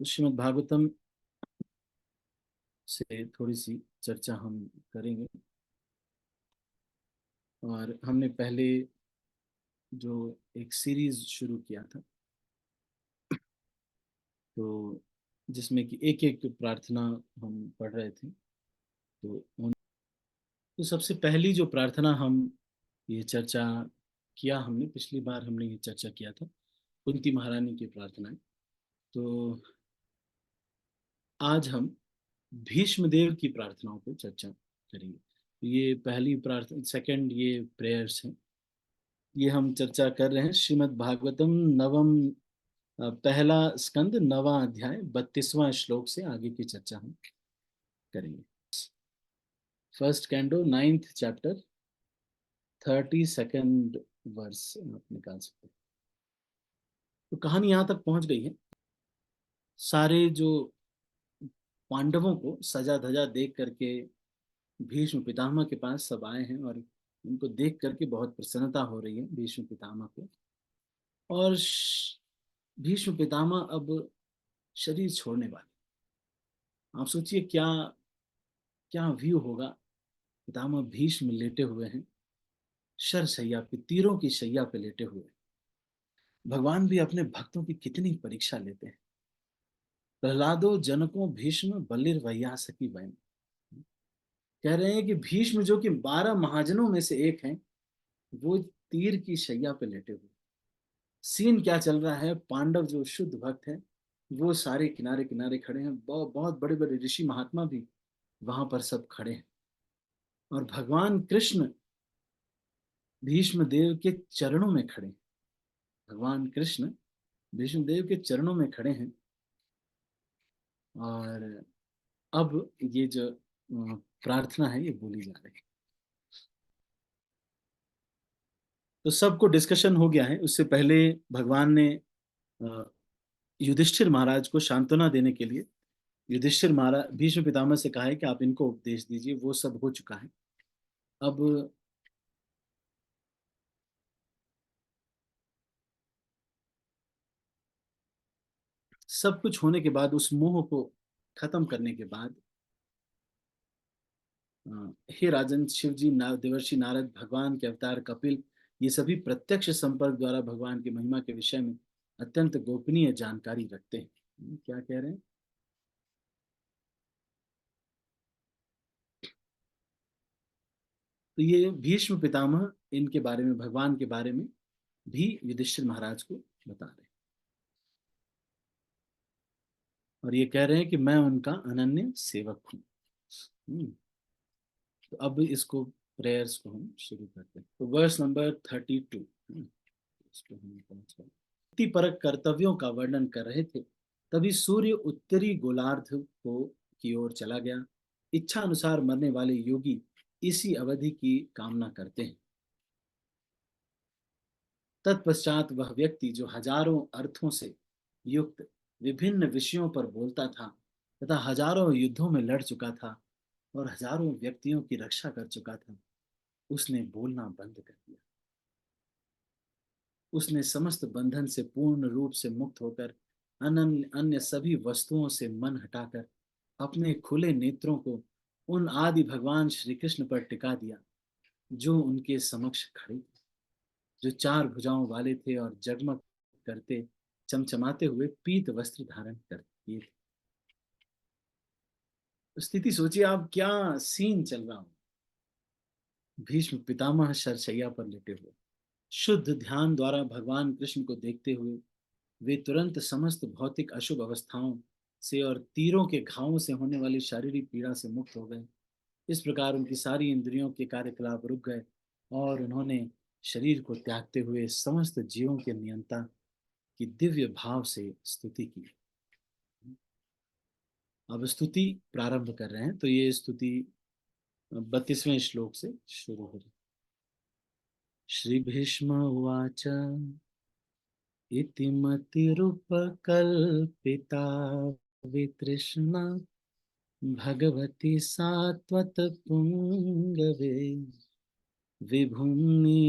तो श्रीमद् भागवतम से थोड़ी सी चर्चा हम करेंगे। और हमने पहले जो एक सीरीज शुरू किया था, तो जिसमें कि एक एक प्रार्थना हम पढ़ रहे थे। तो सबसे पहली जो प्रार्थना हम ये चर्चा किया, हमने पिछली बार हमने ये चर्चा किया था कुंती महारानी की प्रार्थनाएं। तो आज हम भीष्म देव की प्रार्थनाओं पर चर्चा करेंगे। तो ये पहली प्रार्थना, सेकंड ये प्रेयर्स हैं। ये हम चर्चा कर रहे हैं श्रीमद् भागवतम नवम, पहला स्कंद नवा अध्याय 32वां श्लोक से आगे की चर्चा हम करेंगे। First can do 9th chapter 32nd verse आप निकाल सकते हैं। तो कहानी यहाँ तक पहुंच गई है। सारे जो पांडवों को सजा धजा देख करके भीष्म पितामह के पास सब आए हैं, और उनको देख करके बहुत प्रसन्नता हो रही है भीष्म पितामह को। और भीष्म पितामह अब शरीर छोड़ने वाले। आप सोचिए क्या क्या व्यू होगा। पितामह भीष्म लेटे हुए हैं, शर शैया पे, तीरों की शैया पे लेटे हुए हैं। भगवान भी अपने भक्तों की कितनी परीक्षा लेते हैं। प्रहलादो जनको भीष्म बलिर वैयासकी वैन। कह रहे हैं कि भीष्म जो कि 12 महाजनों में से एक हैं, वो तीर की शैया पे लेटे हुए। सीन क्या चल रहा है, पांडव जो शुद्ध भक्त हैं वो सारे किनारे किनारे खड़े हैं, बहुत बड़े बड़े ऋषि महात्मा भी वहां पर सब खड़े हैं। और भगवान कृष्ण भीष्म देव के चरणों में खड़े हैं। भगवान कृष्ण भीष्म देव के चरणों में खड़े हैं। और अब ये जो प्रार्थना है ये बोली जा रही है। तो सबको डिस्कशन हो गया है। उससे पहले भगवान ने अ, युधिष्ठिर महाराज को सांत्वना देने के लिए युधिष्ठिर महाराज भीष्म पितामह से कहा है कि आप इनको उपदेश दीजिए। वो सब हो चुका है। अब सब कुछ होने के बाद, उस मोह को खत्म करने के बाद, हे राजन, शिव जी, देवर्षि नारद, भगवान के अवतार कपिल, ये सभी प्रत्यक्ष संपर्क द्वारा भगवान की महिमा के विषय में अत्यंत गोपनीय जानकारी रखते हैं। क्या कह रहे हैं? तो ये भीष्म पितामह इनके बारे में, भगवान के बारे में भी युधिष्ठिर महाराज को बता रहे हैं। और ये कह रहे हैं कि मैं उनका अनन्य सेवक हूँ। हम्म, तो अब इसको, प्रेयर्स को हम शुरू करते हैं। तो वर्स नंबर 32, इसको हम पहुंच गए। मुक्ति परक कर्तव्यों का वर्णन कर रहे थे, तभी सूर्य उत्तरी गोलार्ध को की ओर चला गया। इच्छा अनुसार मरने वाले योगी इसी अवधि की कामना करते हैं। तत्पश्चात वह व्यक्ति जो हजारों अर्थों से युक्त विभिन्न विषयों पर बोलता था तथा हजारों युद्धों में लड़ चुका था और हजारों व्यक्तियों की रक्षा कर चुका था, उसने बोलना बंद कर दिया। उसने समस्त बंधन से पूर्ण रूप से मुक्त होकर अन्य अन्य सभी वस्तुओं से मन हटाकर अपने खुले नेत्रों को उन आदि भगवान श्री कृष्ण पर टिका दिया, जो उनके समक्ष खड़े थे, जो चार भुजाओं वाले थे और जगमग करते चमचमाते हुए पीत वस्त्र धारण करते थे। स्थिति सोचिए आप, क्या सीन चल रहा हो। भीष्म पितामह शरशैया पर लेटे हुए, शुद्ध ध्यान द्वारा भगवान कृष्ण को देखते हुए वे तुरंत समस्त भौतिक अशुभ अवस्थाओं से और तीरों के घावों से होने वाली शारीरिक पीड़ा से मुक्त हो गए। इस प्रकार उनकी सारी इंद्रियों के कार्यकलाप रुक गए और उन्होंने शरीर को त्यागते हुए समस्त जीवों के नियंता की दिव्य भाव से स्तुति की। अब स्तुति प्रारंभ कर रहे हैं। तो ये स्तुति 32वें श्लोक से शुरू हो रही। श्री भीष्म उवाच इति मतिरुपकल्पिता वितृष्णा भगवती सात्वत पुंगवे विभूमि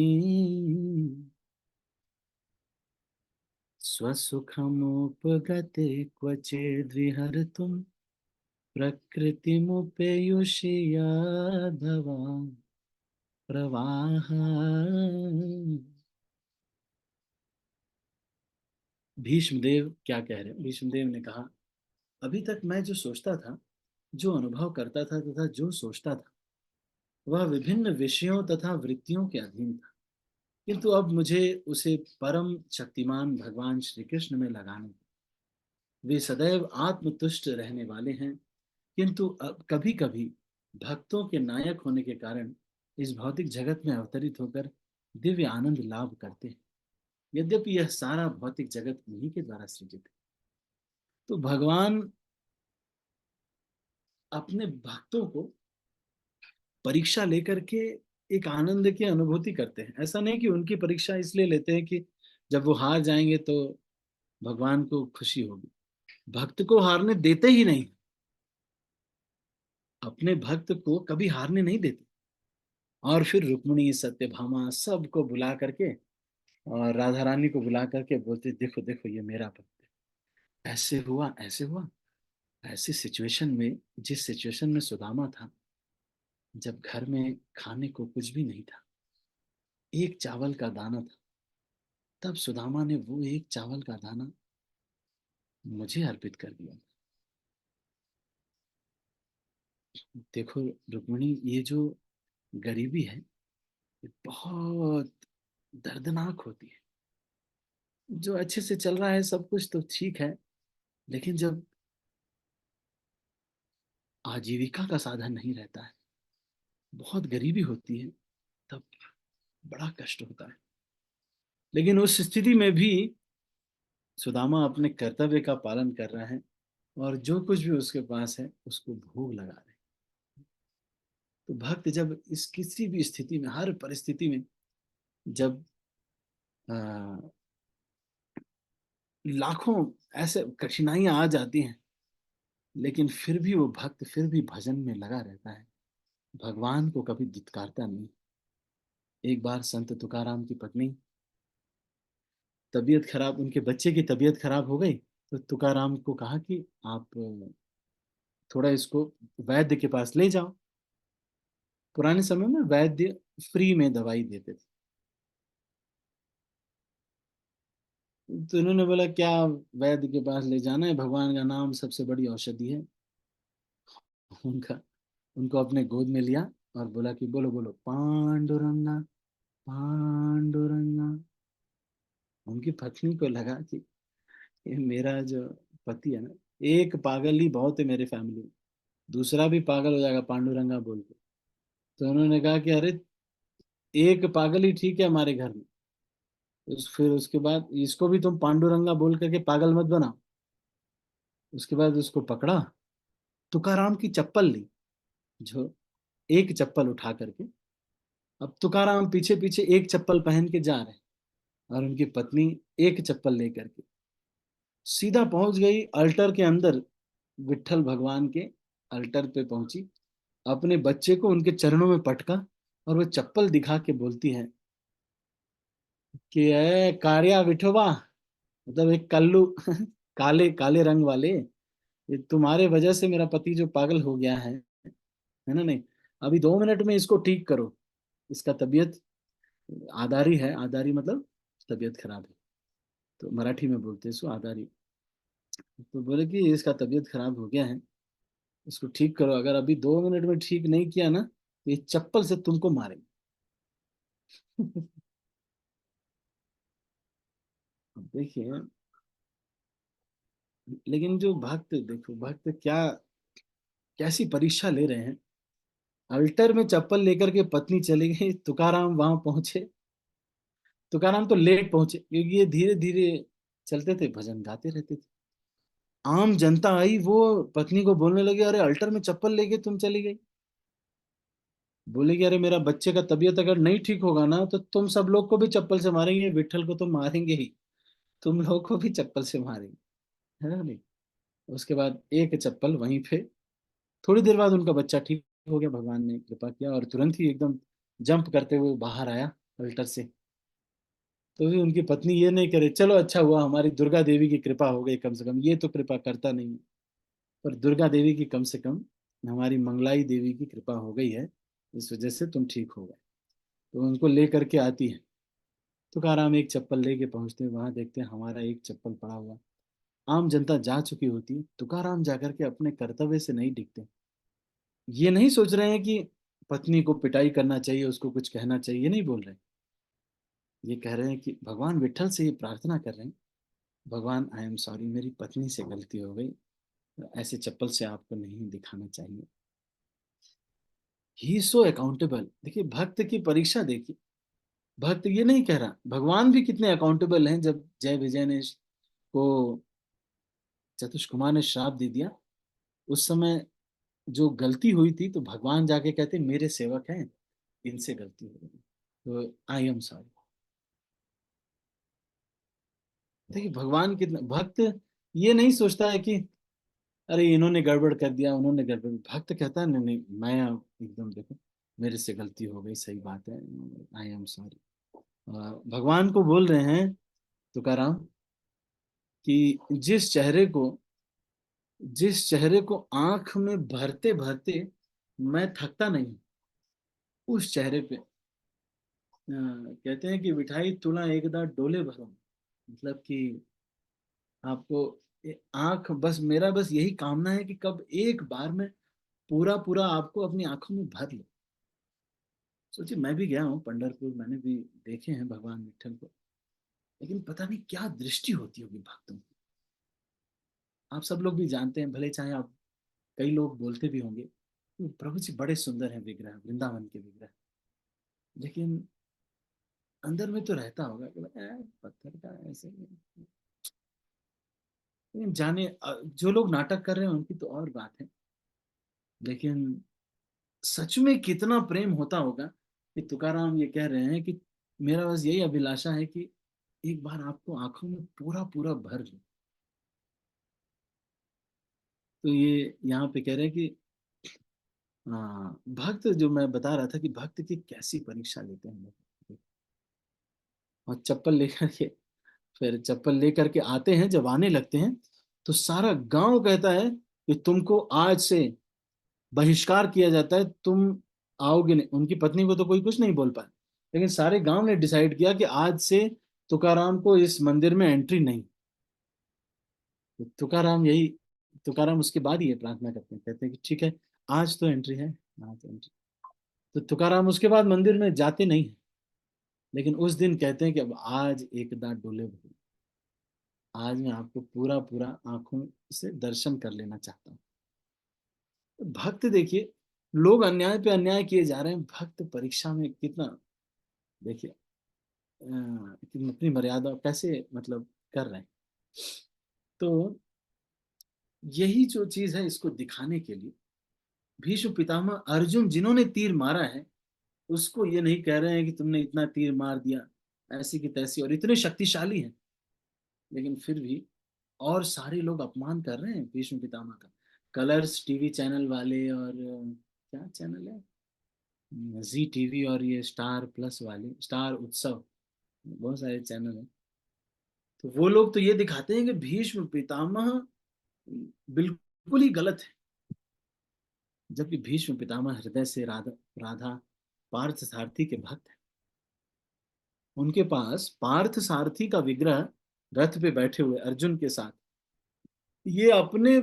स्वसुखमुपगते क्वचिद्विहर्तुं प्रकृतिमुपेयुषि यादवा प्रवाह। भीष्मदेव क्या कह रहे हैं? भीष्मदेव ने कहा, अभी तक मैं जो सोचता था, जो अनुभव करता था तथा जो सोचता था, वह विभिन्न विषयों तथा वृत्तियों के अधीन था। किंतु अब मुझे उसे परम शक्तिमान भगवान श्री कृष्ण में लगाना है। वे सदैव आत्मतुष्ट रहने वाले हैं, किंतु अब कभी कभी भक्तों के नायक होने के कारण इस भौतिक जगत में अवतरित होकर दिव्य आनंद लाभ करते हैं। यद्यपि यह सारा भौतिक जगत उन्हीं के द्वारा सृजित है। तो भगवान अपने भक्तों को परीक्षा लेकर के एक आनंद की अनुभूति करते हैं। ऐसा नहीं कि उनकी परीक्षा इसलिए लेते हैं कि जब वो हार जाएंगे तो भगवान को खुशी होगी। भक्त को हारने देते ही नहीं, अपने भक्त को कभी हारने नहीं देते। और फिर रुक्मिणी सत्यभामा सबको बुला करके और राधा रानी को बुला करके बोलते, देखो देखो ये मेरा भक्त है, ऐसे हुआ ऐसे हुआ। ऐसी सिचुएशन में, जिस सिचुएशन में सुदामा था, जब घर में खाने को कुछ भी नहीं था, एक चावल का दाना था, तब सुदामा ने वो एक चावल का दाना मुझे अर्पित कर दिया। देखो रुक्मिणी, ये जो गरीबी है, ये बहुत दर्दनाक होती है। जो अच्छे से चल रहा है सब कुछ तो ठीक है, लेकिन जब आजीविका का साधन नहीं रहता है, बहुत गरीबी होती है, तब बड़ा कष्ट होता है। लेकिन उस स्थिति में भी सुदामा अपने कर्तव्य का पालन कर रहा है, और जो कुछ भी उसके पास है उसको भोग लगा रहे हैं। तो भक्त जब इस किसी भी स्थिति में, हर परिस्थिति में, जब आ, लाखों ऐसे कठिनाइयां आ जाती हैं, लेकिन फिर भी वो भक्त फिर भी भजन में लगा रहता है, भगवान को कभी धिक्कारता नहीं। एक बार संत तुकाराम की पत्नी, तबीयत खराब, उनके बच्चे की तबीयत खराब हो गई, तो तुकाराम को कहा कि आप थोड़ा इसको वैद्य के पास ले जाओ। पुराने समय में वैद्य फ्री में दवाई देते थे। तो इन्होंने बोला, क्या वैद्य के पास ले जाना है, भगवान का नाम सबसे बड़ी औषधि है। उनका उनको अपने गोद में लिया और बोला कि बोलो बोलो पांडुरंगा, पांडुरंगा। उनकी पत्नी को लगा कि ये मेरा जो पति है ना, एक पागल ही बहुत है मेरे फैमिली में, दूसरा भी पागल हो जाएगा पांडुरंगा बोल के। तो उन्होंने कहा कि अरे, एक पागल ही ठीक है हमारे घर में। फिर उसके बाद इसको भी तुम पांडुरंगा बोल करके पागल मत बनाओ। उसके बाद उसको पकड़ा, तुकाराम की चप्पल ली, जो एक चप्पल उठा करके, अब तुकाराम पीछे पीछे एक चप्पल पहन के जा रहे हैं, और उनकी पत्नी एक चप्पल लेकर के सीधा पहुंच गई अल्टर के अंदर, विट्ठल भगवान के अल्टर पे पहुंची, अपने बच्चे को उनके चरणों में पटका, और वो चप्पल दिखा के बोलती है कि ए कारिया विठोबा, मतलब एक कल्लू काले काले रंग वाले, ये तुम्हारे वजह से मेरा पति जो पागल हो गया है ना, नहीं, अभी 2 मिनट में इसको ठीक करो, इसका तबीयत आदारी है, आदारी मतलब तबीयत खराब है, तो मराठी में बोलते हैं इसको आदारी। तो बोले कि इसका तबीयत खराब हो गया है, इसको ठीक करो, अगर अभी 2 मिनट में ठीक नहीं किया ना, तो ये चप्पल से तुमको मारेंगे। अब देखिए, लेकिन जो भक्त, देखो भक्त क्या कैसी परीक्षा ले रहे हैं। अल्टर में चप्पल लेकर के पत्नी चली गई, तुकाराम वहां पहुंचे। तुकाराम तो लेट पहुंचे क्योंकि ये धीरे धीरे चलते थे, भजन गाते रहते थे। आम जनता आई, वो पत्नी को बोलने लगी, अरे अल्टर में चप्पल लेके तुम चली गई। बोले कि अरे मेरा बच्चे का तबीयत अगर नहीं ठीक होगा ना, तो तुम सब लोग को भी चप्पल से मारेंगे, विट्ठल को तो मारेंगे ही, तुम लोग को भी चप्पल से मारेंगे, है ना नहीं। उसके बाद एक चप्पल वहीं पे, थोड़ी देर बाद उनका बच्चा ठीक हो गया, भगवान ने कृपा किया और तुरंत ही एकदम जंप करते हुए बाहर आया अल्टर से। तो भी उनकी पत्नी ये नहीं करे, चलो अच्छा हुआ हमारी दुर्गा देवी की कृपा हो गई, कम से कम ये तो कृपा करता नहीं है, पर दुर्गा देवी की कम से कम हमारी मंगलाई देवी की कृपा हो गई है, इस वजह से तुम ठीक हो गए। तो उनको ले करके आती है। तुकाराम एक चप्पल लेके पहुंचते हैं, वहां देखते हैं हमारा एक चप्पल पड़ा हुआ। आम जनता जा चुकी होती है, तुकाराम जाकर के अपने कर्तव्य से नहीं डिगते। ये नहीं सोच रहे हैं कि पत्नी को पिटाई करना चाहिए, उसको कुछ कहना चाहिए, ये नहीं बोल रहे। ये कह रहे हैं कि भगवान विठल से ये प्रार्थना कर रहे हैं, भगवान आई एम सॉरी, मेरी पत्नी से गलती हो गई, ऐसे चप्पल से आपको नहीं दिखाना चाहिए। ही सो अकाउंटेबल। देखिए भक्त की परीक्षा देखिए। भक्त ये नहीं कह रहा, भगवान भी कितने अकाउंटेबल हैं। जब जय विजय ने को चतुष कुमार ने श्राप दे दिया, उस समय जो गलती हुई थी, तो भगवान जाके कहते मेरे सेवक हैं, इनसे गलती हो गई, तो आई एम सॉरी। देखिए भगवान कितना भक्त ये नहीं सोचता है कि अरे इन्होंने गड़बड़ कर दिया, उन्होंने गड़बड़। भक्त कहता है नहीं नहीं, मैं एकदम देखो, मेरे से गलती हो गई, सही बात है, आई एम सॉरी। भगवान को बोल रहे हैं तुकाराम कि जिस चेहरे को आंख में भरते भरते मैं थकता नहीं, उस चेहरे पे कहते हैं कि मिठाई तुला एकदा डोले भरो। मतलब कि आपको आंख, बस यही कामना है कि कब एक बार में पूरा पूरा आपको अपनी आंखों में भर लो। सोचिए, मैं भी गया हूँ पंढरपुर, मैंने भी देखे हैं भगवान विठल को, लेकिन पता नहीं क्या दृष्टि होती होगी भक्तों की। आप सब लोग भी जानते हैं, भले चाहे आप, कई लोग बोलते भी होंगे कि प्रभु जी बड़े सुंदर हैं विग्रह, वृंदावन के विग्रह, लेकिन अंदर में तो रहता होगा कि पत्थर का ऐसे ही। लेकिन जाने जो लोग नाटक कर रहे हैं उनकी तो और बात है, लेकिन सच में कितना प्रेम होता होगा कि तुकाराम ये कह रहे हैं कि मेरा बस यही अभिलाषा है कि एक बार आपको आंखों में पूरा पूरा भर लो। तो ये यहाँ पे कह रहे हैं कि हाँ, भक्त, जो मैं बता रहा था कि भक्त की कैसी परीक्षा लेते हैं लोग। और चप्पल लेकर के, फिर चप्पल लेकर के आते हैं, जब आने लगते हैं तो सारा गांव कहता है कि तुमको आज से बहिष्कार किया जाता है, तुम आओगे नहीं। उनकी पत्नी को तो कोई कुछ नहीं बोल पाया, लेकिन सारे गांव ने डिसाइड किया कि आज से तुकाराम को इस मंदिर में एंट्री नहीं। तो तुकाराम उसके बाद ही ये प्रार्थना करते हैं, कहते हैं कि ठीक है, आज तो एंट्री है, आज एंट्री। तो तुकाराम उसके बाद मंदिर में जाते नहीं है, लेकिन उस दिन कहते हैं कि अब आज एक दांत डोले भर, आज मैं आपको पूरा पूरा आंखों से दर्शन कर लेना चाहता हूँ। तो भक्त देखिए, लोग अन्याय पे अन्याय किए जा रहे हैं, भक्त परीक्षा में कितना, देखिए कि अपनी मर्यादा कैसे मतलब कर रहे हैं। तो यही जो चीज है, इसको दिखाने के लिए भीष्म पितामह अर्जुन जिन्होंने तीर मारा है, उसको ये नहीं कह रहे हैं कि तुमने इतना तीर मार दिया, ऐसी की तैसी, और इतने शक्तिशाली हैं, लेकिन फिर भी और सारे लोग अपमान कर रहे हैं भीष्म पितामह का। कलर्स टीवी चैनल वाले, और क्या चैनल है, जी टीवी, और ये स्टार प्लस वाले, स्टार उत्सव, बहुत सारे चैनल हैं। तो वो लोग तो ये दिखाते हैं कि भीष्म पितामह बिल्कुल ही गलत है, जबकि भीष्म पितामह हृदय से राधा राधा पार्थ सारथी के भक्त हैं। उनके पास पार्थ सारथी का विग्रह रथ पे बैठे हुए अर्जुन के साथ, ये अपने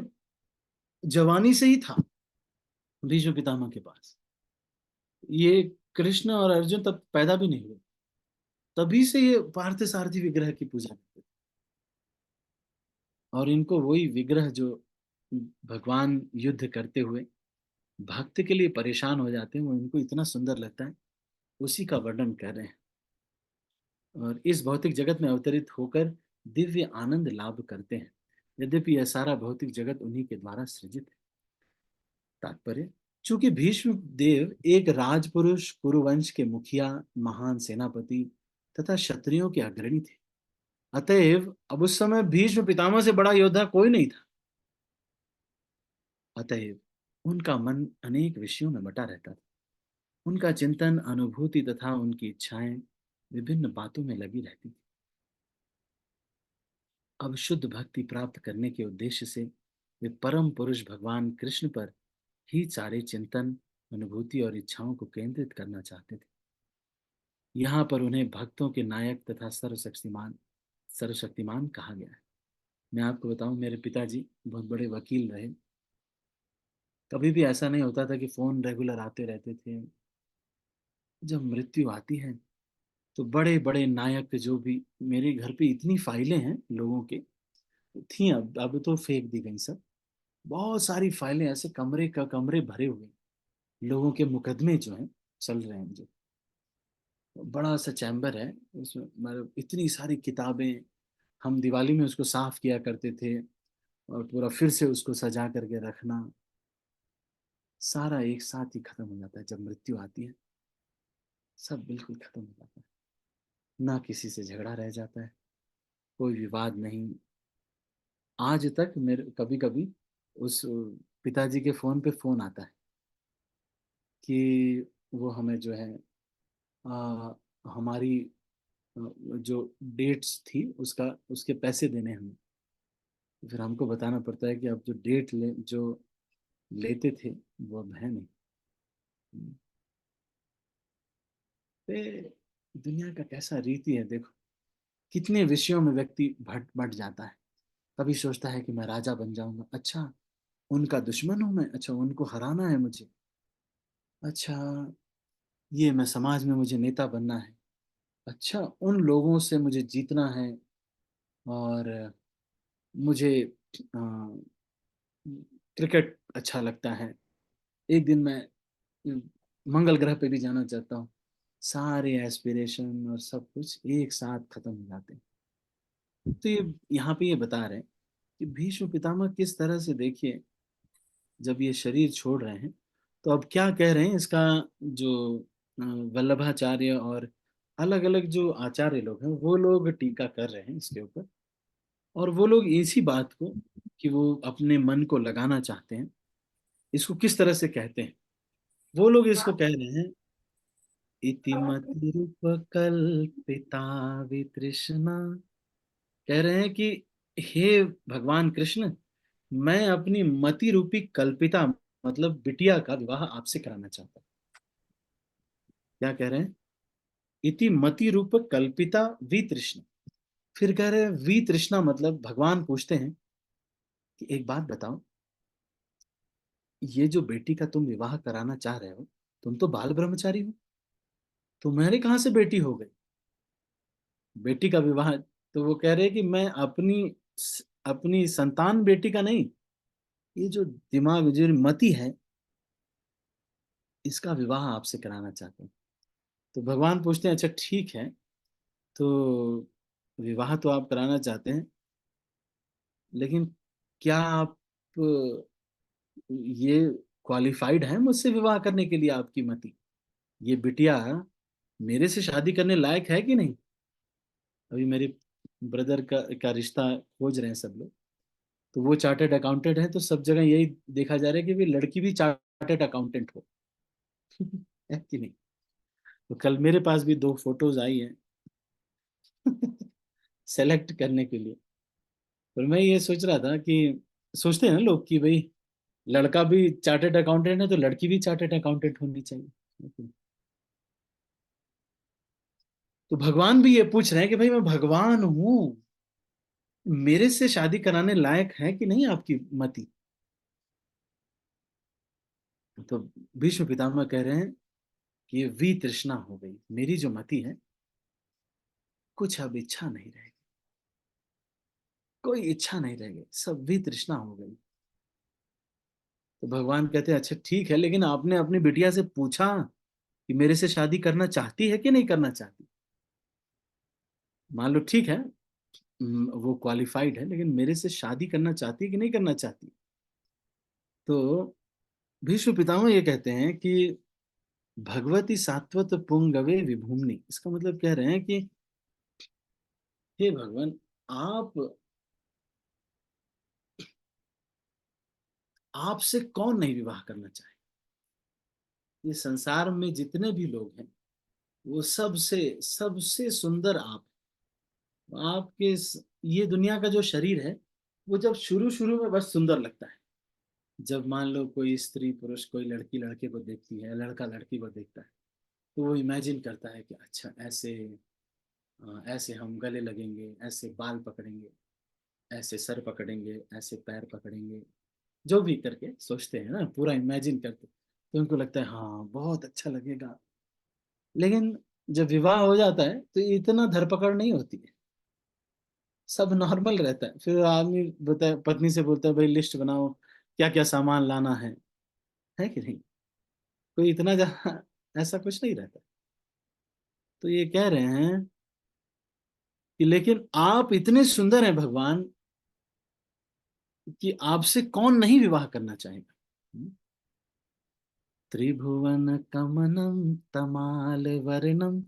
जवानी से ही था भीष्म पितामह के पास। ये कृष्ण और अर्जुन तब पैदा भी नहीं हुए, तभी से ये पार्थ सारथी विग्रह की पूजा करते थे। और इनको वही विग्रह जो भगवान युद्ध करते हुए भक्त के लिए परेशान हो जाते हैं, वो इनको इतना सुंदर लगता है, उसी का वर्णन कर रहे हैं। और इस भौतिक जगत में अवतरित होकर दिव्य आनंद लाभ करते हैं, यद्यपि यह सारा भौतिक जगत उन्हीं के द्वारा सृजित है। तात्पर्य, चूंकि भीष्म देव एक राजपुरुष, कुरुवंश के मुखिया, महान सेनापति तथा क्षत्रियों के अग्रणी थे, अतएव अब उस समय भीष्म पितामह से बड़ा योद्धा कोई नहीं था। अतएव उनका मन अनेक विषयों में बटा रहता था। उनका चिंतन, अनुभूति तथा उनकी इच्छाएं विभिन्न बातों में लगी रहती थी। अब शुद्ध भक्ति प्राप्त करने के उद्देश्य से वे परम पुरुष भगवान कृष्ण पर ही सारे चिंतन, अनुभूति और इच्छाओं को केंद्रित करना चाहते थे। यहाँ पर उन्हें भक्तों के नायक तथा सर्वशक्तिमान सर्वशक्तिमान कहा गया है। मैं आपको बताऊं, मेरे पिताजी बहुत बड़े वकील रहे। कभी भी ऐसा नहीं होता था कि फोन रेगुलर आते रहते थे। जब मृत्यु आती है तो बड़े बड़े नायक जो भी, मेरे घर पे इतनी फाइलें हैं लोगों के, थी, अब तो फेंक दी गई सब। बहुत सारी फाइलें ऐसे कमरे का कमरे भरे हुए, लोगों के मुकदमे जो हैं चल रहे हैं जो, बड़ा सा चैम्बर है उसमें, मतलब इतनी सारी किताबें। हम दिवाली में उसको साफ किया करते थे और पूरा फिर से उसको सजा करके रखना, सारा एक साथ ही खत्म हो जाता है जब मृत्यु आती है। सब बिल्कुल खत्म हो जाता है, ना किसी से झगड़ा रह जाता है, कोई विवाद नहीं। आज तक मेरे कभी कभी उस पिताजी के फोन पे फोन आता है कि वो हमें जो है हमारी जो डेट्स थी उसका उसके पैसे देने हैं हमें। फिर हमको बताना पड़ता है कि अब जो डेट जो लेते थे वो अब है नहीं। ते दुनिया का कैसा रीति है देखो, कितने विषयों में व्यक्ति भट बट जाता है। कभी सोचता है कि मैं राजा बन जाऊंगा, अच्छा उनका दुश्मन हूं मैं, अच्छा उनको हराना है मुझे, अच्छा ये मैं समाज में मुझे नेता बनना है, अच्छा उन लोगों से मुझे जीतना है, और मुझे क्रिकेट अच्छा लगता है, एक दिन मैं मंगल ग्रह पे भी जाना चाहता हूँ। सारे एस्पिरेशन और सब कुछ एक साथ खत्म हो जाते हैं। तो ये यहाँ पे ये बता रहे हैं कि भीष्म पितामह किस तरह से, देखिए जब ये शरीर छोड़ रहे हैं तो अब क्या कह रहे हैं इसका, जो वल्लभाचार्य और अलग अलग जो आचार्य लोग हैं वो लोग टीका कर रहे हैं इसके ऊपर। और वो लोग इसी बात को, कि वो अपने मन को लगाना चाहते हैं, इसको किस तरह से कहते हैं, वो लोग इसको कह रहे हैं, इति मतिरूपकल्पिता वितृष्णा। कह रहे हैं कि हे भगवान कृष्ण, मैं अपनी मति रूपी कल्पिता, मतलब बिटिया का विवाह आपसे कराना चाहता हूँ। क्या कह रहे हैं? इति मति रूप कल्पिता वितृष्णा। फिर कह रहे हैं वितृष्णा, मतलब भगवान पूछते हैं कि एक बात बताओ, ये जो बेटी का तुम विवाह कराना चाह रहे हो, तुम तो बाल ब्रह्मचारी हो, तुम्हारे कहाँ से बेटी हो गई, बेटी का विवाह? तो वो कह रहे हैं कि मैं अपनी संतान बेटी का नहीं, ये जो दिमाग जो मति है इसका विवाह आपसे कराना चाहते हैं। तो भगवान पूछते हैं अच्छा ठीक है, तो विवाह तो आप कराना चाहते हैं, लेकिन क्या आप ये क्वालिफाइड है मुझसे विवाह करने के लिए? आपकी मति, ये बिटिया मेरे से शादी करने लायक है कि नहीं? अभी मेरे ब्रदर का रिश्ता खोज रहे हैं सब लोग, तो वो चार्टर्ड अकाउंटेंट है, तो सब जगह यही देखा जा रहा है कि भी लड़की भी चार्टर्ड अकाउंटेंट हो। है कि नहीं? तो कल मेरे पास भी दो फोटोज आई हैं सेलेक्ट करने के लिए। पर मैं ये सोच रहा था कि सोचते हैं ना लोग कि भाई लड़का भी चार्टर्ड अकाउंटेंट है तो लड़की भी चार्टर्ड अकाउंटेंट होनी चाहिए। तो भगवान भी ये पूछ रहे हैं कि भाई मैं भगवान हूं, मेरे से शादी कराने लायक है कि नहीं आपकी मति? तो भीष्म पितामह कह रहे हैं कि ये वितृष्णा हो गई, मेरी जो मति है कुछ अब इच्छा नहीं रहेगी, कोई इच्छा नहीं रह गई, सब वितृष्णा हो गई। तो भगवान कहते हैं अच्छा ठीक है, लेकिन आपने अपनी बिटिया से पूछा कि मेरे से शादी करना चाहती है कि नहीं करना चाहती? मान लो ठीक है, वो क्वालिफाइड है, लेकिन मेरे से शादी करना चाहती है कि नहीं करना चाहती? तो भीष्म पितामह ये कहते हैं कि भगवती सात्वत पुंगवे विभूमनि, इसका मतलब कह रहे हैं कि हे भगवान, आप आपसे कौन नहीं विवाह करना चाहे? ये संसार में जितने भी लोग हैं वो सबसे सबसे सुंदर आप, आपके ये दुनिया का जो शरीर है वो जब शुरू शुरू में बस सुंदर लगता है। जब मान लो कोई स्त्री पुरुष, कोई लड़की लड़के को देखती है, लड़का लड़की को देखता है, तो वो इमेजिन करता है कि अच्छा ऐसे ऐसे हम गले लगेंगे, ऐसे बाल पकड़ेंगे, ऐसे सर पकड़ेंगे, ऐसे पैर पकड़ेंगे, जो भी करके सोचते हैं ना, पूरा इमेजिन करते, तो उनको लगता है हाँ बहुत अच्छा लगेगा। लेकिन जब विवाह हो जाता है तो इतना धरपकड़ नहीं होती है, सब नॉर्मल रहता है। फिर आदमी बोलता है, पत्नी से बोलता है भाई लिस्ट बनाओ, क्या क्या सामान लाना है कि नहीं? कोई इतना ज्यादा ऐसा कुछ नहीं रहता। तो ये कह रहे हैं कि लेकिन आप इतने सुंदर हैं भगवान कि आपसे कौन नहीं विवाह करना चाहेगा। त्रिभुवन कमनम तमाल वर्णम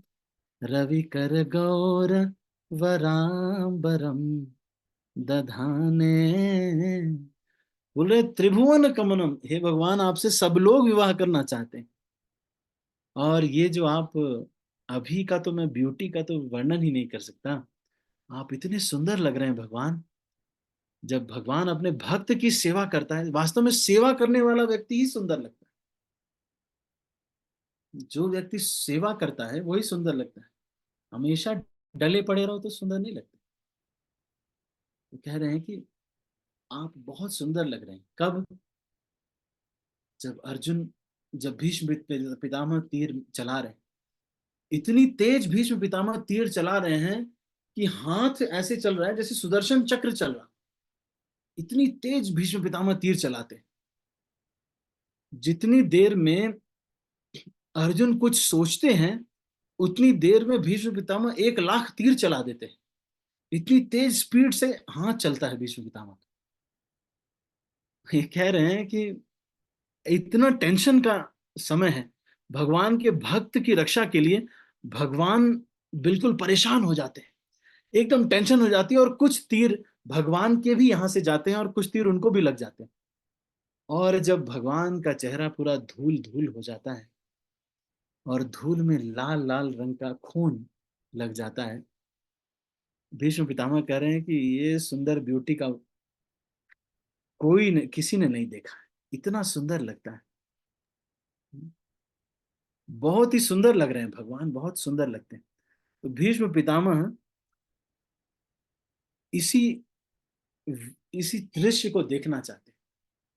रविकर गौर वरांबरम दधाने। बोल रहे त्रिभुवन कमनम, हे भगवान आपसे सब लोग विवाह करना चाहते हैं। और ये जो आप अभी का, तो मैं ब्यूटी का तो वर्णन ही नहीं कर सकता। आप इतने सुंदर लग रहे हैं भगवान। जब भगवान अपने भक्त की सेवा करता है, वास्तव में सेवा करने वाला व्यक्ति ही सुंदर लगता है। जो व्यक्ति सेवा करता है वही सुंदर लगता है। हमेशा डले पड़े रहो तो सुंदर नहीं लगता। वो कह रहे हैं कि आप बहुत सुंदर लग रहे हैं। कब? जब अर्जुन, जब भीष्म पितामह तीर चला रहे हैं, इतनी तेज भीष्म पितामह तीर चला रहे हैं कि हाथ ऐसे चल रहा है जैसे सुदर्शन चक्र चल रहा। इतनी तेज भीष्म पितामह तीर चलाते हैं। जितनी देर में अर्जुन कुछ सोचते हैं, उतनी देर में भीष्म पितामह 1 लाख तीर चला देते हैं। इतनी तेज स्पीड से हाथ चलता है भीष्म पितामह। ये कह रहे हैं कि इतना टेंशन का समय है, भगवान के भक्त की रक्षा के लिए भगवान बिल्कुल परेशान हो जाते हैं, एकदम टेंशन हो जाती है। और कुछ तीर भगवान के भी यहां से जाते हैं और कुछ तीर उनको भी लग जाते हैं। और जब भगवान का चेहरा पूरा धूल धूल हो जाता है और धूल में लाल लाल रंग का खून लग जाता है, भीष्म पितामह कह रहे हैं कि ये सुंदर ब्यूटी का किसी ने नहीं देखा है। इतना सुंदर लगता है। बहुत ही सुंदर लग रहे हैं भगवान, बहुत सुंदर लगते हैं। तो भीष्म पितामह इसी इसी दृश्य को देखना चाहते हैं।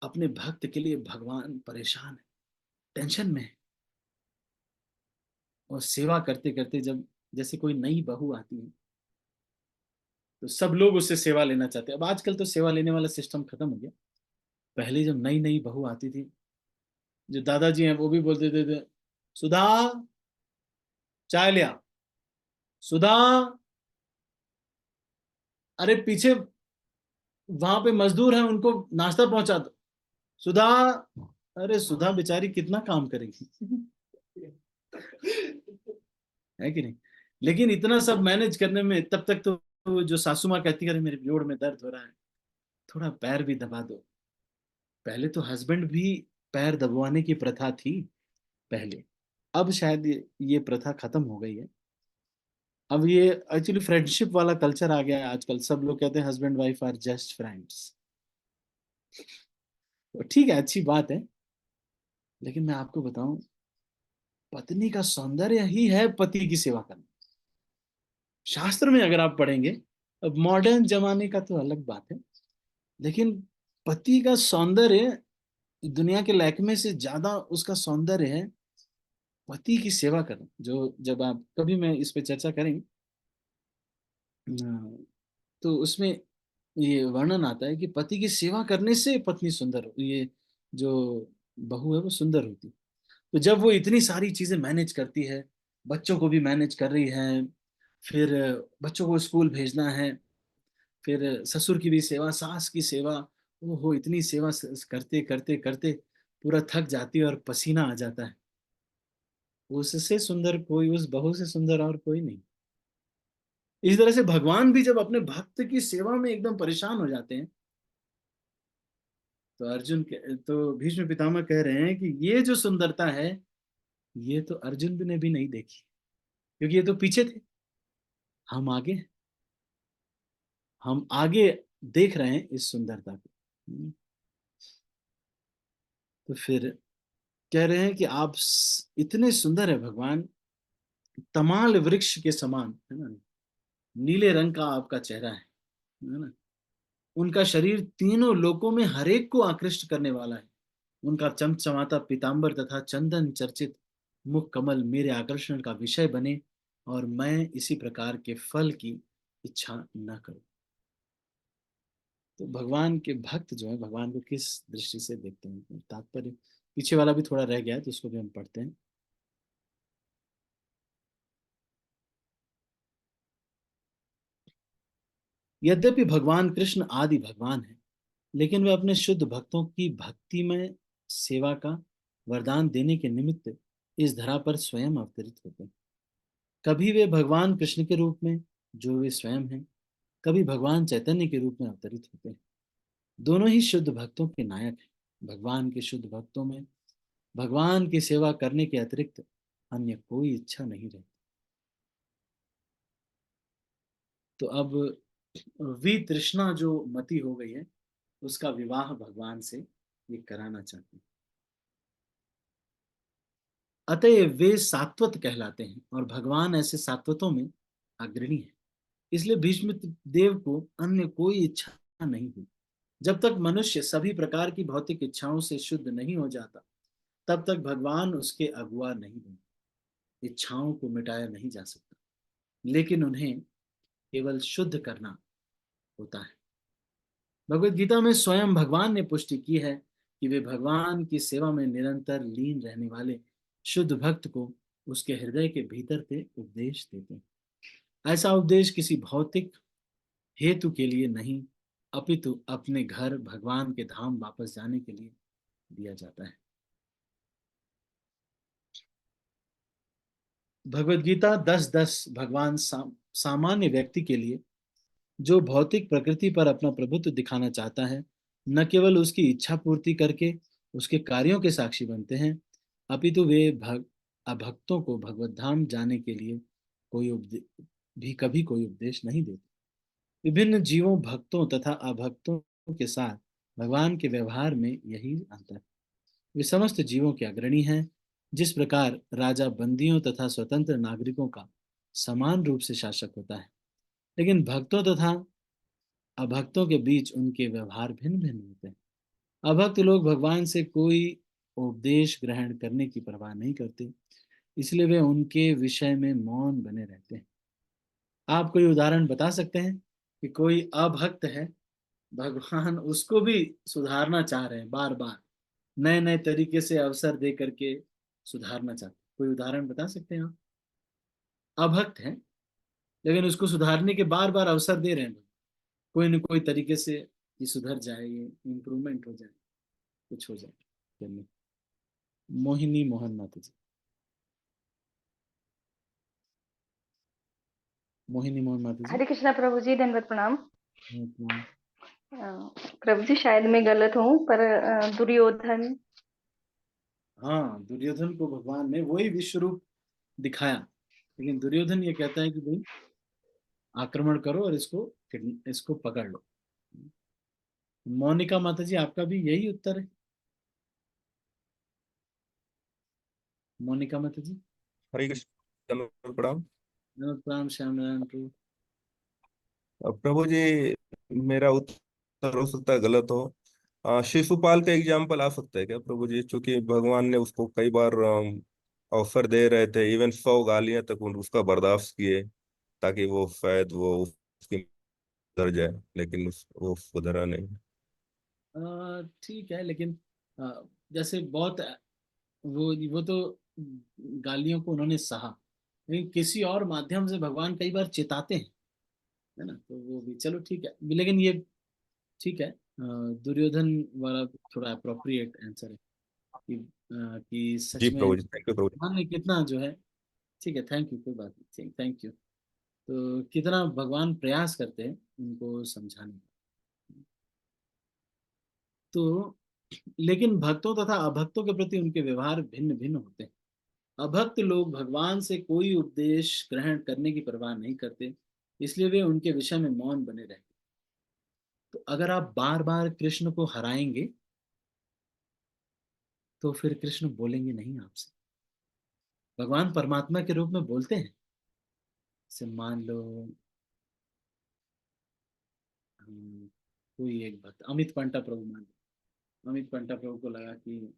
अपने भक्त के लिए भगवान परेशान है, टेंशन में है। और सेवा करते करते जब, जैसे कोई नई बहू आती है तो सब लोग उससे सेवा लेना चाहते हैं। अब आजकल तो सेवा लेने वाला सिस्टम खत्म हो गया। पहले जब नई नई बहू आती थी, जो दादाजी हैं वो भी बोलते थे, सुधा चाय ले आ, सुधा, अरे पीछे वहां पे मजदूर हैं उनको नाश्ता पहुंचा दो, सुधा। अरे सुधा बेचारी कितना काम करेगी है कि नहीं? लेकिन इतना सब मैनेज करने में तब तक तो जो सासू माँ कहती है अरे मेरे जोड़ में दर्द हो रहा है, थोड़ा पैर भी दबा दो। पहले तो हस्बैंड भी पैर दबवाने की प्रथा थी पहले। अब शायद ये प्रथा खत्म हो गई है। अब ये एक्चुअली फ्रेंडशिप वाला कल्चर आ गया है आजकल। सब लोग कहते हैं husband wife are just friends. तो ठीक है, अच्छी बात है। लेकिन मैं आपको बताऊं, पत्नी का सौंदर्य ही है पति की सेवा करना। शास्त्र में अगर आप पढ़ेंगे, अब मॉडर्न जमाने का तो अलग बात है, लेकिन पति का सौंदर्य दुनिया के लहकमे से ज्यादा उसका सौंदर्य है पति की सेवा करना। जो जब आप कभी, मैं इस पे चर्चा करेंगे, तो उसमें ये वर्णन आता है कि पति की सेवा करने से पत्नी सुंदर ये जो बहू है वो सुंदर होती। तो जब वो इतनी सारी चीजें मैनेज करती है, बच्चों को भी मैनेज कर रही है, फिर बच्चों को स्कूल भेजना है, फिर ससुर की भी सेवा, सास की सेवा, वो इतनी सेवा करते करते करते पूरा थक जाती है और पसीना आ जाता है। उससे सुंदर कोई, उस बहू से सुंदर और कोई नहीं। इस तरह से भगवान भी जब अपने भक्त की सेवा में एकदम परेशान हो जाते हैं, तो तो भीष्म पितामह कह रहे हैं कि ये जो सुंदरता है, ये तो अर्जुन ने भी नहीं देखी, क्योंकि ये तो पीछे थे, हम आगे हैं। हम आगे देख रहे हैं इस सुंदरता को। तो फिर कह रहे हैं कि आप इतने सुंदर है भगवान, तमाल वृक्ष के समान, है ना, नीले रंग का आपका चेहरा है ना। उनका शरीर तीनों लोकों में हरेक को आकृष्ट करने वाला है। उनका चमचमाता पीतांबर तथा चंदन चर्चित मुख कमल मेरे आकर्षण का विषय बने, और मैं इसी प्रकार के फल की इच्छा न करूं। तो भगवान के भक्त जो है भगवान को किस दृष्टि से देखते हैं, तात्पर्य पीछे वाला भी थोड़ा रह गया है तो उसको भी हम पढ़ते हैं। यद्यपि भगवान कृष्ण आदि भगवान है, लेकिन वे अपने शुद्ध भक्तों की भक्ति में सेवा का वरदान देने के निमित्त इस धरा पर स्वयं अवतरित होते हैं। कभी वे भगवान कृष्ण के रूप में, जो वे स्वयं हैं, कभी भगवान चैतन्य के रूप में अवतरित होते हैं। दोनों ही शुद्ध भक्तों के नायक हैं। भगवान के शुद्ध भक्तों में भगवान की सेवा करने के अतिरिक्त अन्य कोई इच्छा नहीं रहती। तो अब वी तृष्णा जो मति हो गई है, उसका विवाह भगवान से ये कराना चाहते हैं। अतएव वे सात्वत कहलाते हैं और भगवान ऐसे सात्वतों में अग्रणी है। इसलिए भीष्म देव को अन्य कोई इच्छा नहीं हुई। जब तक मनुष्य सभी प्रकार की भौतिक इच्छाओं से शुद्ध नहीं हो जाता, तब तक भगवान उसके अगुआ नहीं बने। इच्छाओं को मिटाया नहीं जा सकता, लेकिन उन्हें केवल शुद्ध करना होता है। भगवत गीता में स्वयं भगवान ने पुष्टि की है कि वे भगवान की सेवा में निरंतर लीन रहने वाले शुद्ध भक्त को उसके हृदय के भीतर से उपदेश देते हैं। ऐसा उपदेश किसी भौतिक हेतु के लिए नहीं, अपितु अपने घर भगवान के धाम वापस जाने के लिए दिया जाता है। भगवत गीता 10:10 भगवान सामान्य व्यक्ति के लिए, जो भौतिक प्रकृति पर अपना प्रभुत्व दिखाना चाहता है, न केवल उसकी इच्छा पूर्ति करके उसके कार्यों के साक्षी बनते हैं, अपितु वे अभक्तों को भगवत धाम जाने के लिए भी कभी कोई उपदेश नहीं देते। विभिन्न जीवों, भक्तों तथा अभक्तों के साथ भगवान के व्यवहार में यही अंतर है। वे समस्त जीवों के अग्रणी हैं। जिस प्रकार राजा बंदियों तथा स्वतंत्र नागरिकों का समान रूप से शासक होता है, लेकिन भक्तों तथा अभक्तों के बीच उनके व्यवहार भिन्न भिन्न होते हैं। अभक्त लोग भगवान से कोई उपदेश ग्रहण करने की परवाह नहीं करते, इसलिए वे उनके विषय में मौन बने रहते हैं। आप कोई उदाहरण बता सकते हैं कि कोई अभक्त है, भगवान उसको भी सुधारना चाह रहे हैं, बार बार नए नए तरीके से अवसर दे करके सुधारना चाहते हैं? कोई उदाहरण बता सकते हैं आप? अभक्त है लेकिन उसको सुधारने के बार बार अवसर दे रहे हैं, कोई न कोई तरीके से ये सुधर जाए, ये इम्प्रूवमेंट हो जाए, कुछ हो जाए। चलिए, मोहिनी मोहन माता जी। मोहिनी मोहन माता जी। हरे कृष्णा प्रभु जी, दंडवत प्रणाम। हम्म। प्रभु जी शायद मैं गलत हूँ, पर दुर्योधन। हाँ, दुर्योधन को भगवान ने वही विश्व रूप दिखाया, लेकिन दुर्योधन ये कहता है कि भाई आक्रमण करो और इसको पकड़ लो। मोनिका माता जी, आपका भी यही उत्तर है? मोनिका माता जी। हरे कृष्ण प्रणाम। प्रणाम श्याम नारायण प्रभु। प्रभु जी, मेरा उत्तर हो सकता है गलत हो। शिशुपाल का एग्जाम्पल आ सकता है क्या प्रभु जी? क्योंकि भगवान ने उसको कई बार अवसर दे रहे थे, इवन 100 गालियां तक उसका बर्दाश्त किए, ताकि वो शायद वो उसकी सुधर जाए, लेकिन वो सुधरा नहीं। ठीक है, लेकिन जैसे बहुत वो तो गालियों को उन्होंने सहा, लेकिन किसी और माध्यम से भगवान कई बार चिताते हैं, है ना, तो वो भी चलो ठीक है, लेकिन ये ठीक है। दुर्योधन वाला थोड़ा अप्रोप्रिएट आंसर है कि जी सच में प्रभु जी, थैंक यू प्रभु जी। भगवान ने कितना जो है, ठीक है, थैंक यू, कोई बात नहीं, थैंक यू। तो कितना भगवान प्रयास करते हैं उनको समझाने का। तो लेकिन भक्तों तथा अभक्तों के प्रति उनके व्यवहार भिन्न भिन्न होते हैं। अभक्त लोग भगवान से कोई उपदेश ग्रहण करने की परवाह नहीं करते, इसलिए वे उनके विषय में मौन बने रहते। अगर आप बार बार कृष्ण को हराएंगे तो फिर कृष्ण बोलेंगे नहीं आपसे। भगवान परमात्मा के रूप में बोलते हैं। जैसे मान लो कोई एक भक्त अमित पंटा प्रभु, मान लो अमित पंटा प्रभु को लगा कि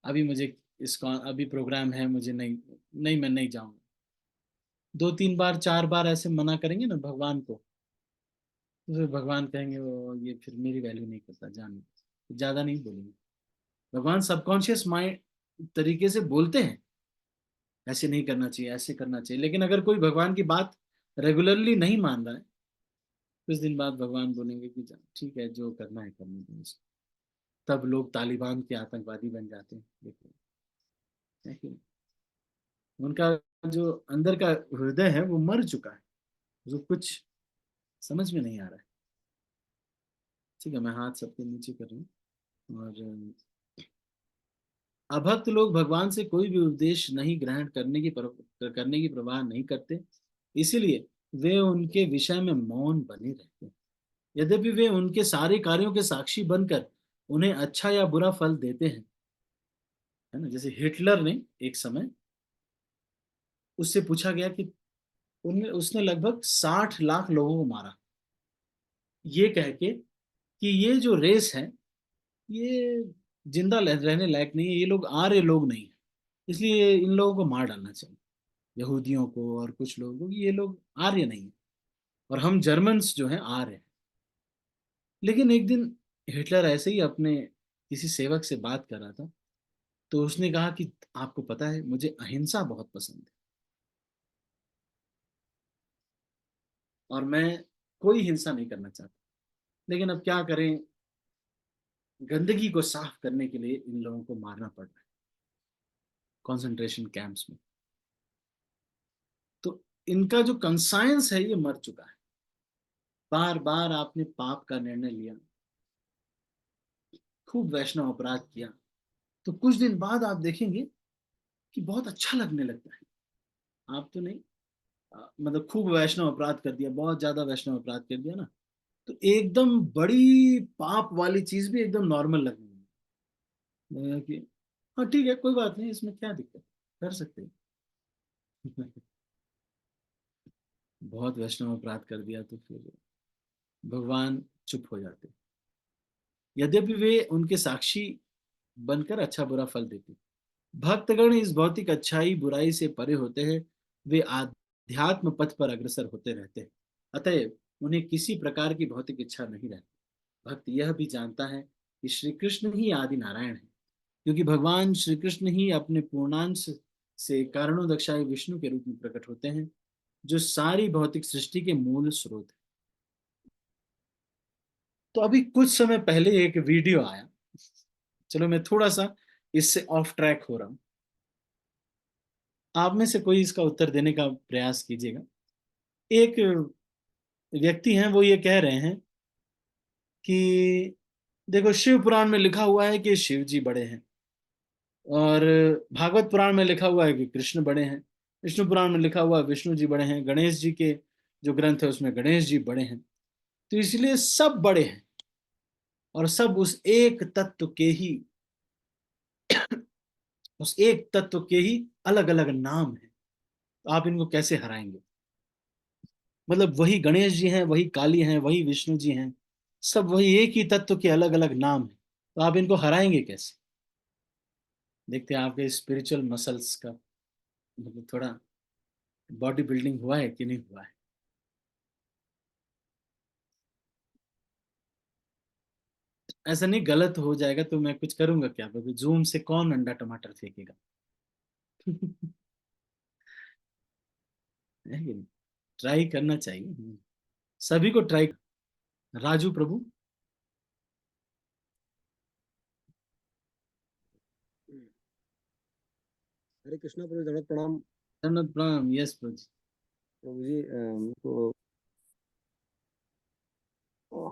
अभी मुझे इसका अभी प्रोग्राम है, मुझे नहीं, नहीं मैं नहीं जाऊंगा। 2-3 बार 4 बार ऐसे मना करेंगे ना भगवान को, तो फिर भगवान कहेंगे वो ये फिर मेरी वैल्यू नहीं करता, जान ज्यादा नहीं बोलेंगे। भगवान सबकॉन्शियस माइंड तरीके से बोलते हैं ऐसे नहीं करना चाहिए, ऐसे करना चाहिए, लेकिन अगर कोई भगवान की बात रेगुलरली नहीं मान रहा है, कुछ दिन बाद भगवान बोलेंगे कि ठीक है जो करना है करने दो इसको। तब लोग तालिबान के आतंकवादी बन जाते हैं, देखो है कि नहीं? उनका जो अंदर का हृदय है वो मर चुका है, जो कुछ समझ में नहीं आ रहा है। ठीक है, मैं हाथ सबके नीचे कर रहा हूँ। और अभक्त लोग भगवान से कोई भी उपदेश नहीं ग्रहण करने की परवाह नहीं करते, इसीलिए वे उनके विषय में मौन बने रहते हैं। यद्यपि वे उनके सारे कार्यों के साक्षी बनकर उन्हें अच्छा या बुरा फल देते हैं, है ना। जैसे हिटलर ने एक समय, उससे पूछा गया कि उनने उसने लगभग 60 लाख लोगों को मारा, ये कह के कि ये जो रेस है ये जिंदा रहने लायक नहीं है, ये लोग आर्य लोग नहीं है, इसलिए इन लोगों को मार डालना चाहिए, यहूदियों को और कुछ लोगों को, ये लोग आर्य नहीं है और हम जर्मन्स जो हैं आर्य हैं। लेकिन एक दिन हिटलर ऐसे ही अपने किसी सेवक से बात कर रहा था, तो उसने कहा कि आपको पता है मुझे अहिंसा बहुत पसंद है और मैं कोई हिंसा नहीं करना चाहता, लेकिन अब क्या करें, गंदगी को साफ करने के लिए इन लोगों को मारना पड़ रहा है कॉन्सेंट्रेशन कैंप्स में। तो इनका जो कंसाइंस है ये मर चुका है। बार बार आपने पाप का निर्णय लिया, खूब वैष्णव अपराध किया, तो कुछ दिन बाद आप देखेंगे कि बहुत अच्छा लगने लगता है। आप तो नहीं, मतलब खूब वैष्णव अपराध कर दिया, बहुत ज्यादा वैष्णव अपराध कर दिया ना, तो एकदम बड़ी पाप वाली चीज भी एकदम नॉर्मल लगने लगेगा कि हाँ ठीक है कोई बात नहीं, इसमें क्या दिक्कत, कर सकते हैं। बहुत वैष्णव अपराध कर दिया तो फिर भगवान चुप हो जाते, यद्यपि वे उनके साक्षी बनकर अच्छा बुरा फल देते। भक्तगण इस भौतिक अच्छाई बुराई से परे होते हैं, वे आध्यात्म पथ पर अग्रसर होते रहते हैं, अतएव उन्हें किसी प्रकार की भौतिक इच्छा नहीं रहती। भक्त यह भी जानता है कि श्री कृष्ण ही आदि नारायण है, क्योंकि भगवान श्री कृष्ण ही अपने पूर्णांश से कारणोदक्षाय विष्णु के रूप में प्रकट होते हैं, जो सारी भौतिक सृष्टि के मूल स्रोत है। तो अभी कुछ समय पहले एक वीडियो आया, चलो मैं थोड़ा सा इससे ऑफ ट्रैक हो रहा हूं, आप में से कोई इसका उत्तर देने का प्रयास कीजिएगा। एक व्यक्ति हैं, वो ये कह रहे हैं कि देखो शिव पुराण में लिखा हुआ है कि शिव जी बड़े हैं, और भागवत पुराण में लिखा हुआ है कि कृष्ण बड़े हैं, विष्णु पुराण में लिखा हुआ है विष्णु जी बड़े हैं, गणेश जी के जो ग्रंथ है उसमें गणेश जी बड़े हैं, तो इसलिए सब बड़े हैं और सब उस एक तत्व के ही अलग अलग नाम है, तो आप इनको कैसे हराएंगे। मतलब वही गणेश जी हैं, वही काली हैं, वही विष्णु जी हैं, सब वही एक ही तत्व के अलग अलग नाम है, तो आप इनको हराएंगे कैसे। देखते हैं आपके स्पिरिचुअल मसल्स का मतलब थोड़ा बॉडी बिल्डिंग हुआ है कि नहीं हुआ है। ऐसा नहीं, गलत हो जाएगा तो मैं कुछ करूंगा क्या, क्योंकि जूम से कौन अंडा टमाटर फेंकेगा। है कि नहीं? ट्राई करना चाहिए सभी को, ट्राई। राजू प्रभु। हरे कृष्णा प्रभु, दंडवत प्रणाम। धन्यवाद, प्रणाम। यस प्रभु जी। प्रभु जी, उनको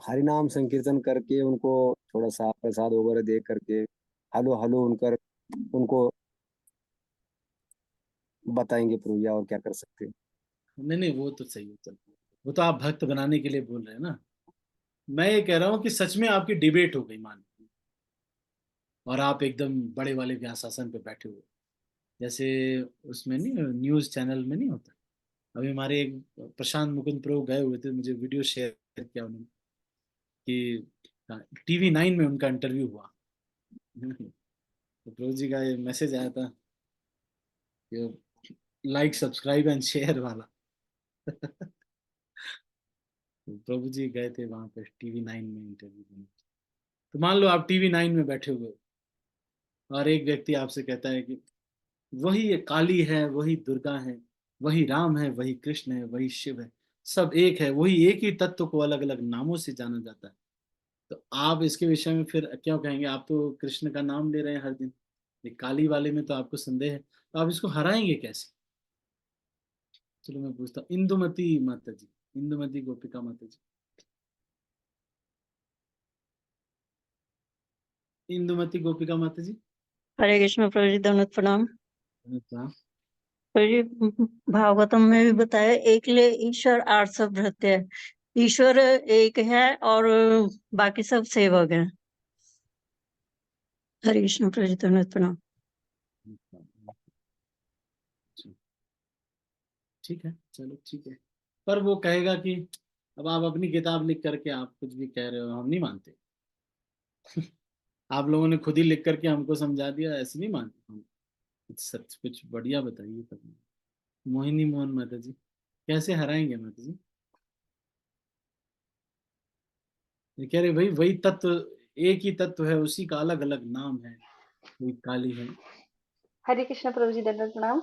हरि नाम संकीर्तन करके उनको थोड़ा सा प्रसाद वगैरह दे करके हलो हलो उनकर उनको बताएंगे प्रभु जी, और क्या कर सकते हैं। नहीं नहीं वो तो सही है, चल वो तो आप भक्त बनाने के लिए बोल रहे हैं ना। मैं ये कह रहा हूँ कि सच में आपकी डिबेट हो गई मान, और आप एकदम बड़े वाले व्यासासन पे बैठे हुए, जैसे उसमें नहीं, न्यूज चैनल में नहीं होता। अभी हमारे एक प्रशांत मुकुंद प्रो गए हुए थे, मुझे वीडियो शेयर किया उन्होंने कि TV9 में उनका इंटरव्यू हुआ। तो प्रो जी का ये मैसेज आया था कि लाइक सब्सक्राइब एंड शेयर वाला। तो प्रभु जी गए थे वहां पे TV9 में इंटरव्यू देने। तो मान लो आप TV9 में बैठे हुए हो, और एक व्यक्ति आपसे कहता है कि वही ये काली है, वही दुर्गा है, वही राम है, वही कृष्ण है, वही शिव है, सब एक है, वही एक ही तत्व को अलग अलग नामों से जाना जाता है। तो आप इसके विषय में फिर क्या कहेंगे? आप तो कृष्ण का नाम ले रहे हैं हर दिन, ये काली वाले में तो आपको संदेह है, तो आप इसको हराएंगे कैसे? चलो मैं पूछता हूँ, इंदुमती माता जी, इंदुमती गोपिका माता जी, इंदुमती गोपिका माता जी। हरे कृष्ण प्रभु जी, दंडवत प्रणाम। हाँ, प्रभु जी, भागवतम में भी बताया एक ले ईश्वर आठ सब भृत्य है। ईश्वर एक है और बाकी सब सेवक हैं। हरे कृष्ण प्रभु जी, दंडवत प्रणाम। ठीक है, चलो ठीक है। पर वो कहेगा कि अब आप अपनी किताब लिख करके आप कुछ भी कह रहे हो, हम नहीं मानते। आप लोगों ने खुद ही लिख करके हमको समझा दिया, ऐसे नहीं मानते हम। कुछ सच, कुछ बढ़िया बताइए तब। मोहिनी मोहन माता जी, कैसे हराएंगे माता जी? ये कह रहे भाई वही तत्व, एक ही तत्व है, उसी का अलग अलग नाम है, कोई काली है। हरे कृष्ण प्रभु जी, दंडवत प्रणाम।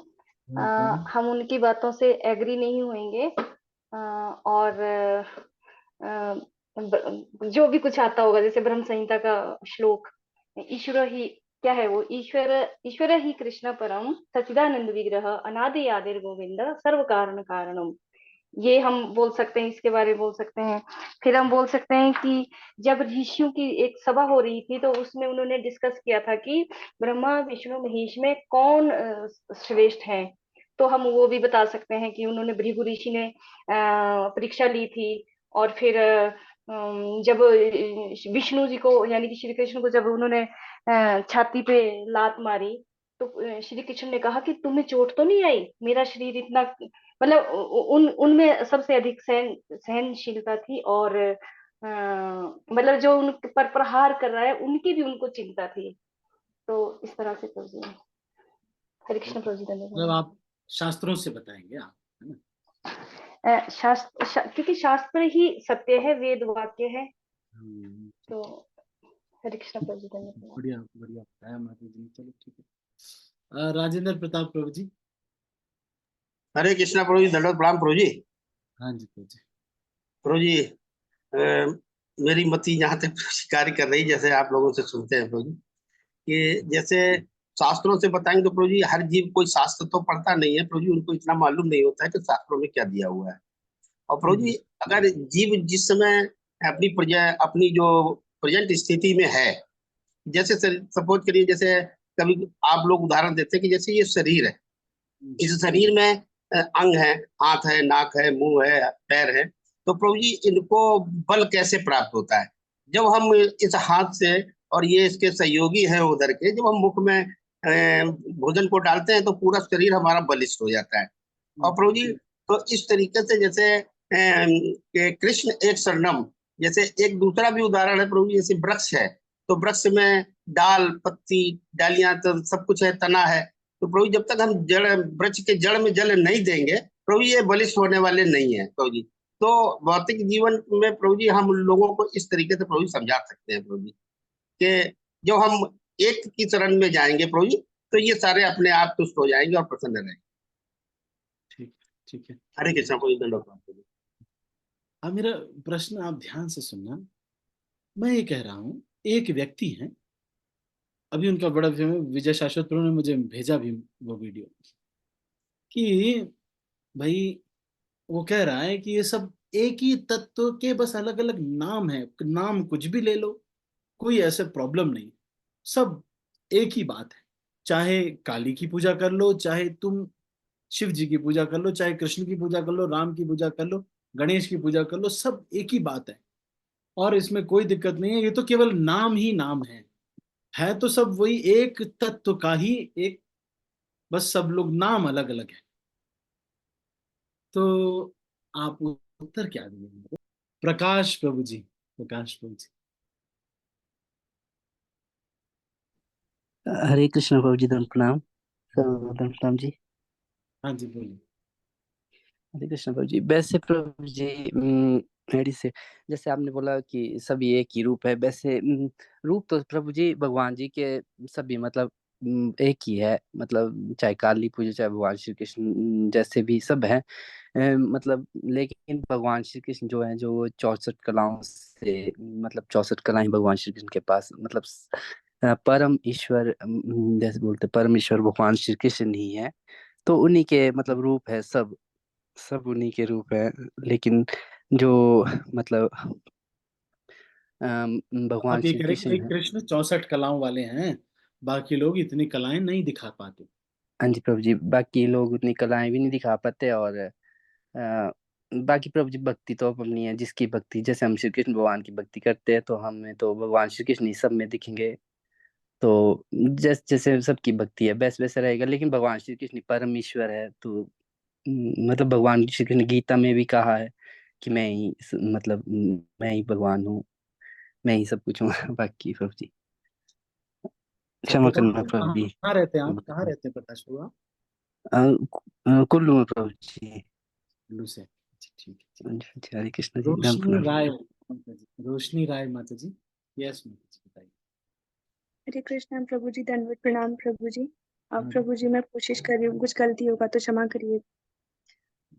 हाँ, हम उनकी बातों से एग्री नहीं होंगे। और जो भी कुछ आता होगा, जैसे ब्रह्म संहिता का श्लोक, ईश्वर ही क्या है, वो ईश्वर ईश्वर ही कृष्ण परम सच्चिदानंद विग्रह अनादि आदिर गोविंद सर्व कारण कारणम। ये हम बोल सकते हैं, इसके बारे में बोल सकते हैं। फिर हम बोल सकते हैं कि जब ऋषियों की एक सभा हो रही थी, तो उसमें उन्होंने डिस्कस किया था कि ब्रह्मा विष्णु महेश में कौन श्रेष्ठ है। तो हम वो भी बता सकते हैं कि उन्होंने भृगु ऋषि ने परीक्षा ली थी। और फिर जब विष्णु जी को, यानी कि श्री कृष्ण को, जब उन्होंने छाती पे लात मारी, तो श्री कृष्ण ने कहा कि तुम्हें चोट तो नहीं आई, मेरा शरीर इतना, मतलब उन उनमें सबसे अधिक सहनशीलता थी। और मतलब जो उन पर प्रहार कर रहा है, उनकी भी उनको चिंता थी। तो इस तरह से प्रभु जी, हरे कृष्ण प्रभु जी, मतलब धन्यवाद। आप शास्त्रों से बताएंगे आप, है ना? क्योंकि शास्त्र ही सत्य है, वेद वाक्य है। ठीक तो है। हरे कृष्ण प्रभु जी, धन्यवाद। बढ़िया बढ़िया बताया माता जी, चलो ठीक है। राजेंद्र प्रताप प्रभु जी। हरे कृष्णा प्रभु जी, दंडवत प्रणाम प्रभु जी। हाँ जी प्रभु जी। प्रभु जी, मेरी मति यहाँ तक कार्य कर रही, जैसे आप लोगों से सुनते हैं प्रभु जी, कि जैसे शास्त्रों से बताएंगे तो प्रभु जी, हर जीव कोई शास्त्र तो पढ़ता नहीं है प्रभु जी, उनको इतना मालूम नहीं होता है कि शास्त्रों में क्या दिया हुआ है। और प्रभु जी, अगर जीव जिस समय अपनी जो प्रेजेंट स्थिति में है, जैसे सपोज करिए, जैसे कभी आप लोग उदाहरण देते हैं कि जैसे ये शरीर है, इस शरीर में अंग है, हाथ है, नाक है, मुंह है, पैर है। तो प्रभु जी, इनको बल कैसे प्राप्त होता है? जब हम इस हाथ से, और ये इसके सहयोगी हैं उधर के, जब हम मुख में भोजन को डालते हैं तो पूरा शरीर हमारा बलिष्ठ हो जाता है। और प्रभु जी, तो इस तरीके से जैसे कि कृष्ण एक शरणम, जैसे एक दूसरा भी उदाहरण है प्रभु जी, जैसे वृक्ष है, तो वृक्ष में डाल, पत्ती, डालियां तो सब कुछ है, तना है। तो प्रभु जी, जब तक हम जड़, वृक्ष के जड़ में जल नहीं देंगे प्रभु जी, ये बलिष्ठ होने वाले नहीं है प्रभु जी। तो भौतिक जीवन में प्रभु जी, हम लोगों को इस तरीके से प्रभु जी समझा सकते हैं प्रभु जी, कि जब हम एक की शरण में जाएंगे प्रभु जी, तो ये सारे अपने आप तुष्ट हो जाएंगे और प्रसन्न रहेंगे। ठीक ठीक है। हरे कृष्ण प्रभु जी, दंडवत प्रणाम प्रभु जी। अब मेरा प्रश्न आप ध्यान से सुनना। मैं ये कह रहा हूँ, एक व्यक्ति है, अभी उनका बड़ा फेमस, विजय शाश्वत प्रभु ने मुझे भेजा भी वो वीडियो, कि भाई वो कह रहा है कि ये सब एक ही तत्व के बस अलग अलग नाम है, नाम कुछ भी ले लो, कोई ऐसे प्रॉब्लम नहीं, सब एक ही बात है। चाहे काली की पूजा कर लो, चाहे तुम शिव जी की पूजा कर लो, चाहे कृष्ण की पूजा कर लो, राम की पूजा कर लो, गणेश की पूजा कर लो, सब एक ही बात है। और इसमें कोई दिक्कत नहीं है, ये तो केवल नाम ही नाम है तो सब वही एक तत्व का ही एक, बस सब लोग नाम अलग अलग है। तो आप उत्तर क्या दिए? प्रकाश प्रभु जी, प्रकाश प्रभु जी। हरे कृष्ण प्रभु जी, धन प्रणाम। धन प्रणाम जी। हाँ जी बोलिए। हरे कृष्ण प्रभु जी। वैसे प्रभु जी, मेरी से जैसे आपने बोला कि सभी एक ही रूप है, वैसे रूप तो प्रभु जी भगवान जी के सभी मतलब एक ही है। मतलब चाहे काली पूजा, चाहे भगवान श्री कृष्ण जैसे भी सब है। मतलब लेकिन भगवान श्री कृष्ण जो है, जो 64 कलाओं से, मतलब 64 कलाएं भगवान श्री कृष्ण के पास, मतलब परम ईश्वर, जैसे बोलते परम ईश्वर भगवान श्री कृष्ण ही है। तो उन्हीं के मतलब रूप है सब, सब उन्हीं के रूप है। लेकिन जो मतलब भगवान आप ये श्री कह रहे हैं कि कृष्ण भाई है। कृष्ण 64 कलाओं वाले हैं, बाकी लोग इतनी कलाएं नहीं दिखा पाते। हाँ जी प्रभु जी, बाकी लोग उतनी कलाएं भी नहीं दिखा पाते। और बाकी प्रभु जी भक्ति तो अपनी है, जिसकी भक्ति, जैसे हम श्री कृष्ण भगवान की भक्ति करते हैं तो हमें तो भगवान श्री कृष्ण ही सब में दिखेंगे। तो जैसे जैसे सबकी भक्ति है वैसे वैसे रहेगा। लेकिन भगवान श्री कृष्ण परम ईश्वर है, तो मतलब भगवान श्री कृष्ण गीता में भी कहा है कि मैं ही मतलब मैं ही भगवान हूँ, मैं ही सब कुछ हूँ। बाकी प्रभु जी अच्छा क्षमा प्रकाश करना प्रभु, प्रभु जी। कहाँ रहते हैं आप? कहाँ रहते हैं प्रकाश प्रभु आप? कुल्लू में प्रभु जी। कुल्लू से? अच्छा, ठीक है ठीक हाँ जी, हाँ जी, हरे कृष्ण है। जी, धन रोशनी प्रणाम। राय माता जी, रोशनी राय माता जी। यस माता जी बताइए। हरे कृष्णा प्रभु जी, दंडवत प्रणाम प्रभु जी। हाँ जी। प्रभु जी मैं कोशिश कर रही हूँ, कुछ गलती होगा तो क्षमा करिए।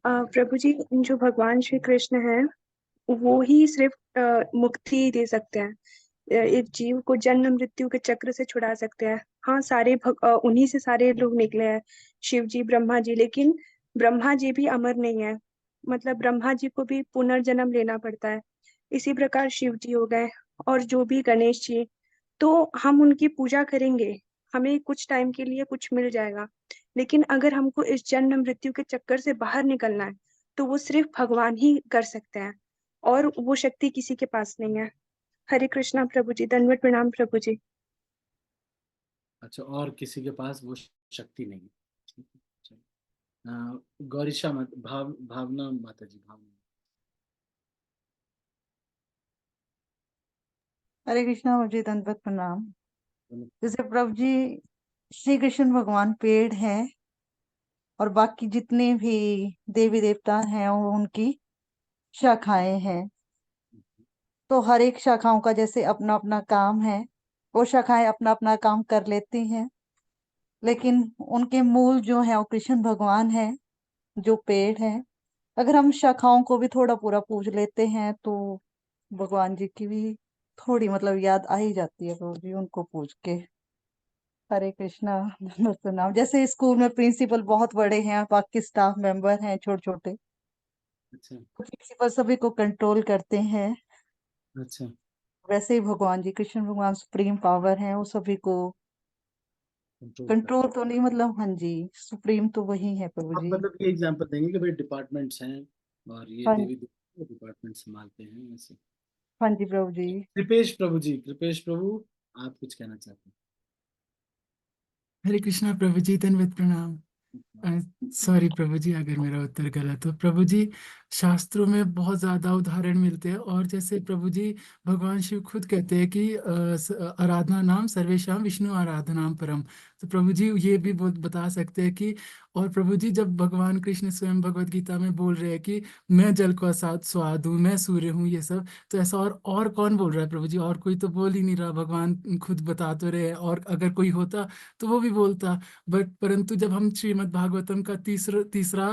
प्रभु जी, जो भगवान श्री कृष्ण है वो ही सिर्फ मुक्ति दे सकते हैं। एक जीव को जन्म मृत्यु के चक्र से छुड़ा सकते हैं। हाँ, उन्हीं से सारे लोग निकले हैं, शिव जी, ब्रह्मा जी। लेकिन ब्रह्मा जी भी अमर नहीं है, मतलब ब्रह्मा जी को भी पुनर्जन्म लेना पड़ता है। इसी प्रकार शिव जी हो गए, और जो भी गणेश जी। तो हम उनकी पूजा करेंगे, हमें कुछ टाइम के लिए कुछ मिल जाएगा। लेकिन अगर हमको इस जन्म मृत्यु के चक्कर से बाहर निकलना है तो वो सिर्फ भगवान ही कर सकते हैं, और वो शक्ति किसी के पास नहीं है। हरे कृष्णा प्रभु जी, दंडवत प्रणाम प्रभु जी। अच्छा, और किसी के पास वो शक्ति नहीं है। ठीक है, चलो। गौरीशा भावना माता जी, भावना। हरे कृष्णा प्रभु जी, दंडवत प्रणाम। बोलो। जैसे प्रभु जी श्री कृष्ण भगवान पेड़ है, और बाकी जितने भी देवी देवता हैं वो उनकी शाखाएं हैं। तो हर एक शाखाओं का जैसे अपना अपना काम है, वो शाखाएं अपना अपना काम कर लेती हैं। लेकिन उनके मूल जो है वो कृष्ण भगवान है, जो पेड़ है। अगर हम शाखाओं को भी थोड़ा पूरा पूज लेते हैं तो भगवान जी की भी थोड़ी मतलब याद आ ही जाती है प्रभु जी, उनको पूज के। हरे कृष्णा। धन्यवाद प्रणाम। जैसे स्कूल में प्रिंसिपल बहुत बड़े हैं, बाकी स्टाफ मेंबर हैं छोटे छोटे, अच्छा तो प्रिंसिपल सभी को कंट्रोल करते हैं। अच्छा। वैसे ही भगवान जी, कृष्ण भगवान सुप्रीम पावर है, वो सभी को कंट्रोल कर। कंट्रोल तो नहीं, मतलब हाँ जी, सुप्रीम तो वही है प्रभु आप जी। मतलब ये एग्जांपल देंगे कि भाई डिपार्टमेंट्स हैं और ये हाँ, देवी देवता डिपार्टमेंट संभालते हैं ऐसे। हाँ जी प्रभु जी। कृपेश प्रभु जी, कृपेश प्रभु, आप कुछ कहना चाहते हरे कृष्णा प्रभु जी, दंडवत प्रणाम। हैं? सॉरी प्रभु जी अगर मेरा उत्तर गलत हो। प्रभु जी शास्त्रों में बहुत ज्यादा उदाहरण मिलते हैं, और जैसे प्रभु जी भगवान शिव खुद कहते हैं कि आराधना नाम सर्वेशाम विष्णु आराधनाम परम। तो प्रभु जी ये भी बता सकते हैं कि, और प्रभु जी जब भगवान कृष्ण स्वयं भगवत गीता में बोल रहे हैं कि मैं जल का स्वाद हूँ, मैं सूर्य हूँ, ये सब, तो ऐसा और कौन बोल रहा है प्रभु जी? और कोई तो बोल ही नहीं रहा, भगवान खुद बता तो रहे हैं। और अगर कोई होता तो वो भी बोलता। बट परंतु जब हम श्रीमद् भागवतम का तीसरा तीसरा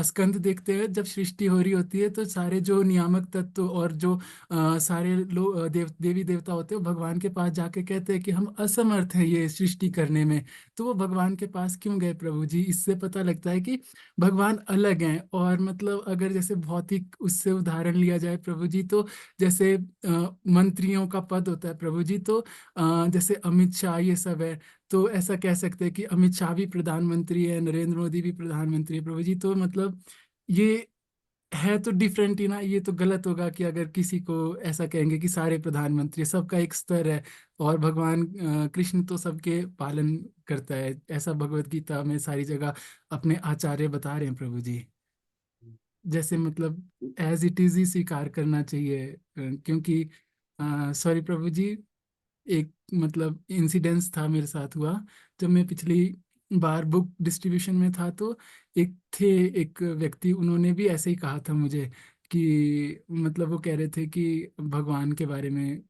स्कंद देखते हैं, जब सृष्टि हो रही होती है, तो सारे जो नियामक तत्व और जो सारे लोग देवी देवता होते हैं, वो भगवान के पास जाके कहते हैं कि हम असमर्थ हैं ये सृष्टि करने में। तो वो भगवान के पास क्यों गए प्रभु जी? इससे पता लगता है कि भगवान अलग हैं। और मतलब अगर जैसे भौतिक उससे उदाहरण लिया जाए प्रभु जी, तो जैसे मंत्रियों का पद होता है प्रभु जी, तो जैसे अमित शाह ये सब है, तो ऐसा कह सकते हैं कि अमित शाह भी प्रधानमंत्री है, नरेंद्र मोदी भी प्रधानमंत्री है प्रभु जी। तो मतलब ये है तो डिफरेंट ही ना। ये तो गलत होगा कि अगर किसी को ऐसा कहेंगे कि सारे प्रधानमंत्री, सबका एक स्तर है और भगवान कृष्ण तो सबके पालन करता है। ऐसा भगवत गीता में सारी जगह अपने आचार्य बता रहे हैं प्रभु जी। जैसे मतलब एज इट इज ही स्वीकार करना चाहिए। क्योंकि सॉरी प्रभु जी, एक मतलब इंसिडेंस था मेरे साथ हुआ जब मैं पिछली बार बुक डिस्ट्रीब्यूशन में था। तो एक व्यक्ति, उन्होंने भी ऐसे ही कहा था मुझे कि मतलब वो कह रहे थे कि भगवान के बारे में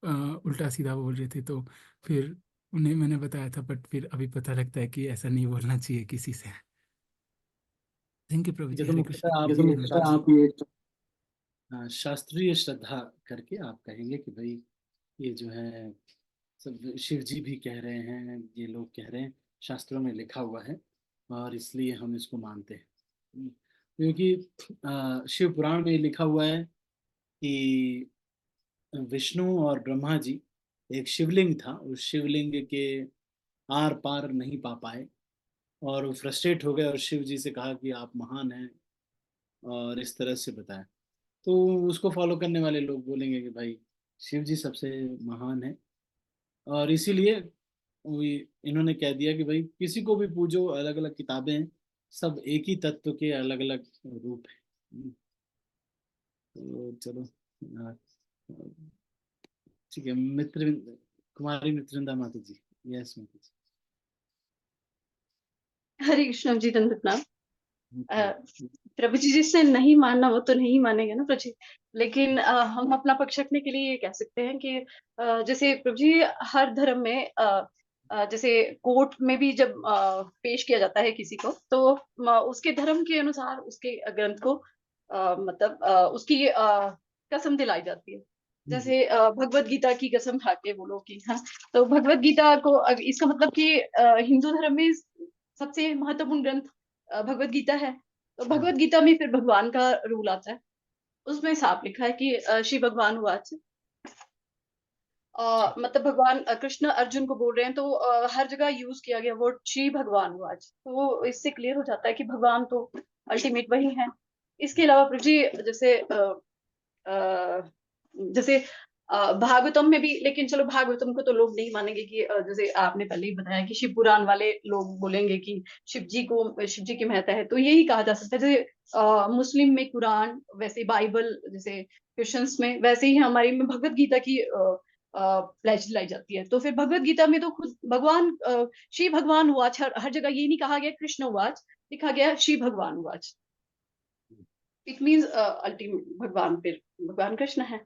अ, उल्टा सीधा बोल रहे थे। तो फिर उन्हें मैंने बताया था, बट फिर अभी पता लगता है कि ऐसा नहीं बोलना चाहिए किसी से। थैंक यू प्रभु ये जी। तो हरे मुख्यतः कृष्ण। आप ये शास्त्रीय श्रद्धा करके आप कहेंगे कि भाई ये जो है सब शिव जी भी कह रहे हैं, ये लोग कह रहे हैं, शास्त्रों में लिखा हुआ है और इसलिए हम इसको मानते हैं। क्योंकि शिव पुराण में लिखा हुआ है कि विष्णु और ब्रह्मा जी, एक शिवलिंग था, उस शिवलिंग के आर पार नहीं पा पाए और वो फ्रस्ट्रेट हो गए और शिव जी से कहा कि आप महान हैं, और इस तरह से बताया। तो उसको फॉलो करने वाले लोग बोलेंगे कि भाई शिव जी सबसे महान है, और इसीलिए इन्होंने कह दिया कि भाई किसी को भी पूजो, अलग अलग किताबें हैं, सब एक ही तत्व के अलग अलग रूप हैं। तो चलो, अ, ठीक है। कुमारी मित्रविंदा माता जी। यस माता जी। हरे कृष्ण जी, दंडवत प्रणाम। Okay. प्रभु जी, जिससे नहीं मानना वो तो नहीं मानेगा ना प्रभु जी। लेकिन हम अपना पक्ष रखने के लिए ये कह सकते हैं कि जैसे प्रभु जी, हर धर्म में जैसे कोर्ट में भी जब पेश किया जाता है किसी को, तो उसके धर्म के अनुसार उसके ग्रंथ को मतलब उसकी कसम दिलाई जाती है। जैसे भगवत गीता की कसम खा के बोलो कि हाँ, तो भगवत गीता को इसका मतलब कि हिंदू धर्म में सबसे महत्वपूर्ण ग्रंथ भगवत गीता है। तो भगवत गीता में फिर भगवान का रूल आता है। उसमें साफ लिखा है कि श्री भगवान वाच, मतलब भगवान कृष्ण अर्जुन को बोल रहे हैं, तो हर जगह यूज किया गया वर्ड श्री भगवान वाच। तो इससे क्लियर हो जाता है कि भगवान तो अल्टीमेट वही है। इसके अलावा प्रभु जी, अ, जैसे भागवतम में भी, लेकिन चलो भागवतम को तो लोग नहीं मानेंगे कि जैसे आपने पहले ही बताया कि शिव पुराण वाले लोग बोलेंगे कि शिव जी की महत्ता है। तो यही कहा जा सकता है, जैसे मुस्लिम में कुरान, वैसे बाइबल, जैसे क्रिश्चियंस में, वैसे ही हमारी में भगवत गीता की प्लेज लाई जाती है। तो फिर भगवत गीता में तो खुद भगवान श्री भगवान वाच, हर जगह ये नहीं कहा गया कृष्ण वाच, लिखा गया श्री भगवान वाच। इट मीन्स अल्टीमेट भगवान फिर भगवान कृष्ण है।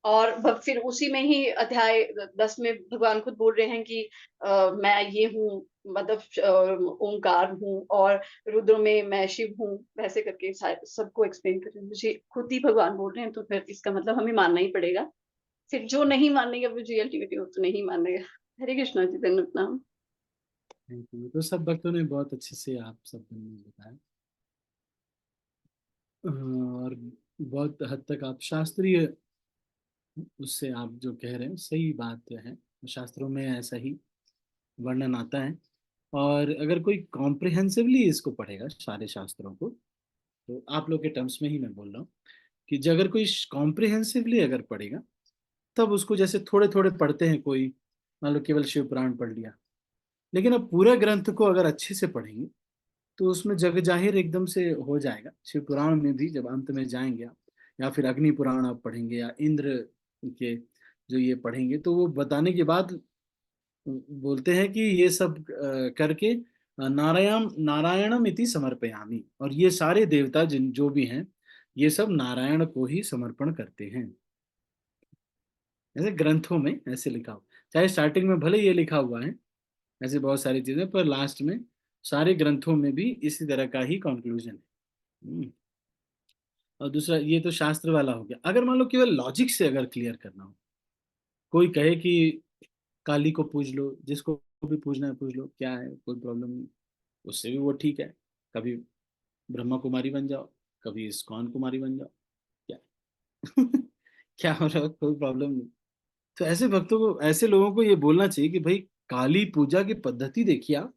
और फिर उसी में ही अध्याय 10 में भगवान खुद बोल रहे हैं कि मैं ये हूँ, मतलब ओंकार हूँ, और रुद्र में मैं शिव हूँ, वैसे करके सबको एक्सप्लेन कर रहे हैं। मुझे खुद ही भगवान बोल रहे हैं, तो फिर इसका मतलब हमें मानना ही पड़ेगा। फिर जो नहीं मानेगा मुझे अल्टीमेटली वो तो नहीं मानेगा। हरे कृष्णा जी, धन्यवाद नाम। Thank you. तो सब भक्तों ने बहुत अच्छे से आप सब ने बताया, और बहुत हद तक आप शास्त्रीय उससे आप जो कह रहे हैं सही बात है। शास्त्रों में ऐसा ही वर्णन आता है, और अगर कोई कॉम्प्रिहेंसिवली इसको पढ़ेगा सारे शास्त्रों को, तो आप लोग के टर्म्स में ही मैं बोल रहा हूँ कि अगर कोई कॉम्प्रिहेंसिवली अगर पढ़ेगा, तब उसको जैसे थोड़े थोड़े पढ़ते हैं कोई, मान लो केवल शिव पुराण पढ़ लिया, लेकिन अब पूरे ग्रंथ को अगर अच्छे से पढ़ेंगे तो उसमें जग जाहिर एकदम से हो जाएगा। शिव पुराण में भी जब अंत में जाएंगे आप, या फिर अग्नि पुराण आप पढ़ेंगे, या इंद्र के जो ये पढ़ेंगे, तो वो बताने के बाद बोलते हैं कि ये सब करके नारायणम इति समर्पयामि, और ये सारे देवता जिन जो भी हैं, ये सब नारायण को ही समर्पण करते हैं। ऐसे ग्रंथों में ऐसे लिखा हुआ, चाहे स्टार्टिंग में भले ये लिखा हुआ है ऐसे बहुत सारी चीजें, पर लास्ट में सारे ग्रंथों में भी इसी तरह का ही कंक्लूजन है। और दूसरा, ये तो शास्त्र वाला हो गया। अगर मान लो केवल लॉजिक से अगर क्लियर करना हो, कोई कहे कि काली को पूज लो, जिसको भी पूजना है पूज लो, क्या है, कोई प्रॉब्लम नहीं, उससे भी वो ठीक है। कभी ब्रह्मा कुमारी बन जाओ, कभी इस्कॉन कुमारी बन जाओ, क्या क्या हो रहा है, कोई प्रॉब्लम नहीं। तो ऐसे भक्तों को, ऐसे लोगों को ये बोलना चाहिए कि भाई काली पूजा की पद्धति देखिए आप,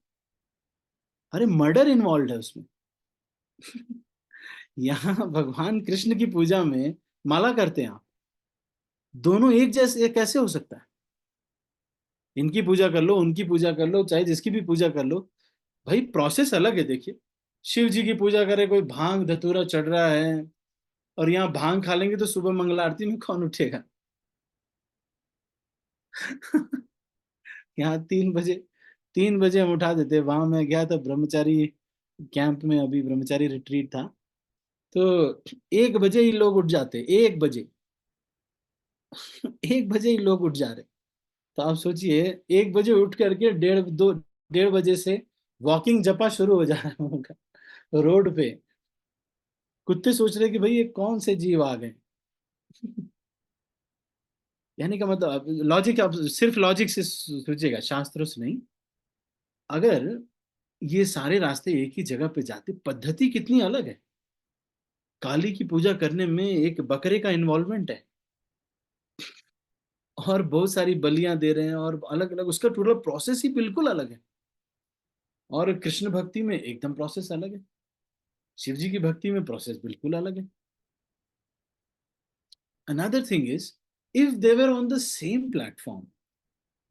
अरे मर्डर इन्वॉल्व है उसमें यहाँ भगवान कृष्ण की पूजा में माला करते हैं आप, दोनों एक जैसे कैसे हो सकता है? इनकी पूजा कर लो, उनकी पूजा कर लो, चाहे जिसकी भी पूजा कर लो, भाई प्रोसेस अलग है। देखिए, शिव जी की पूजा करे कोई भांग धतूरा चढ़ रहा है, और यहाँ भांग खा लेंगे तो सुबह मंगला आरती में कौन उठेगा? यहाँ 3 बजे, 3 बजे हम उठा देते। वहां मैं गया था ब्रह्मचारी कैंप में, अभी ब्रह्मचारी रिट्रीट था, तो 1 बजे ही लोग उठ जाते, 1 बजे। 1 बजे ही लोग उठ जा रहे। तो आप सोचिए, 1 बजे उठ करके 1:30 से वॉकिंग जपा शुरू हो जा रहा है उनका रोड पे। कुत्ते सोच रहे कि भाई ये कौन से जीव आ गए। यानी का मतलब लॉजिक, आप सिर्फ लॉजिक से सोचिएगा, शास्त्रों से नहीं। अगर ये सारे रास्ते एक ही जगह पे जाते, पद्धति कितनी अलग है। काली की पूजा करने में एक बकरे का इन्वॉल्वमेंट है, और बहुत सारी बलियां दे रहे हैं, और अलग अलग उसका पूरा प्रोसेस ही बिल्कुल अलग है। और कृष्ण भक्ति में एकदम प्रोसेस अलग है, शिव जी की भक्ति में प्रोसेस बिल्कुल अलग है। Another thing is, if they were on the same platform,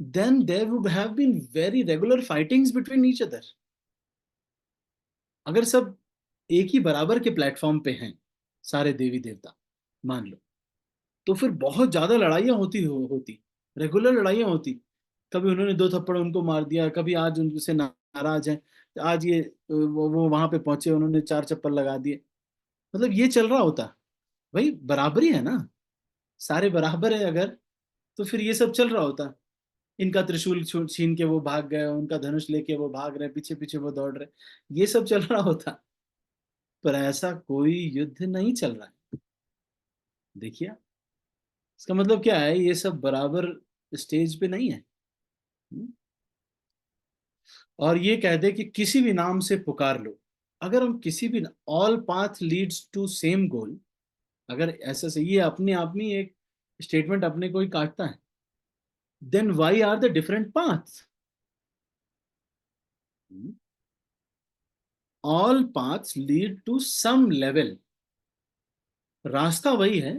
then there would have been very regular fightings between each other. अगर सब एक ही बराबर के प्लेटफॉर्म पे हैं, सारे देवी देवता मान लो, तो फिर बहुत ज्यादा लड़ाइयाँ होती, रेगुलर लड़ाइयाँ होती। कभी उन्होंने 2 थप्पड़ उनको मार दिया, कभी आज उनसे नाराज है, आज ये वो वहां पे पहुंचे, उन्होंने 4 चप्पल लगा दिए। मतलब ये चल रहा होता। भाई बराबरी है ना, सारे बराबर है अगर, तो फिर ये सब चल रहा होता। इनका त्रिशूल छीन के वो भाग गए, उनका धनुष लेके वो भाग रहे, पीछे पीछे वो दौड़ रहे, ये सब चल रहा होता। पर ऐसा कोई युद्ध नहीं चल रहा है। देखिए, इसका मतलब क्या है, ये सब बराबर स्टेज पे नहीं है। और ये कह दे कि किसी भी नाम से पुकार लो, अगर हम किसी भी, all path leads to same goal, अगर ऐसा से ये अपने आप में एक स्टेटमेंट अपने को ही काटता है, then why are the different paths? All paths lead to some level, रास्ता वही है।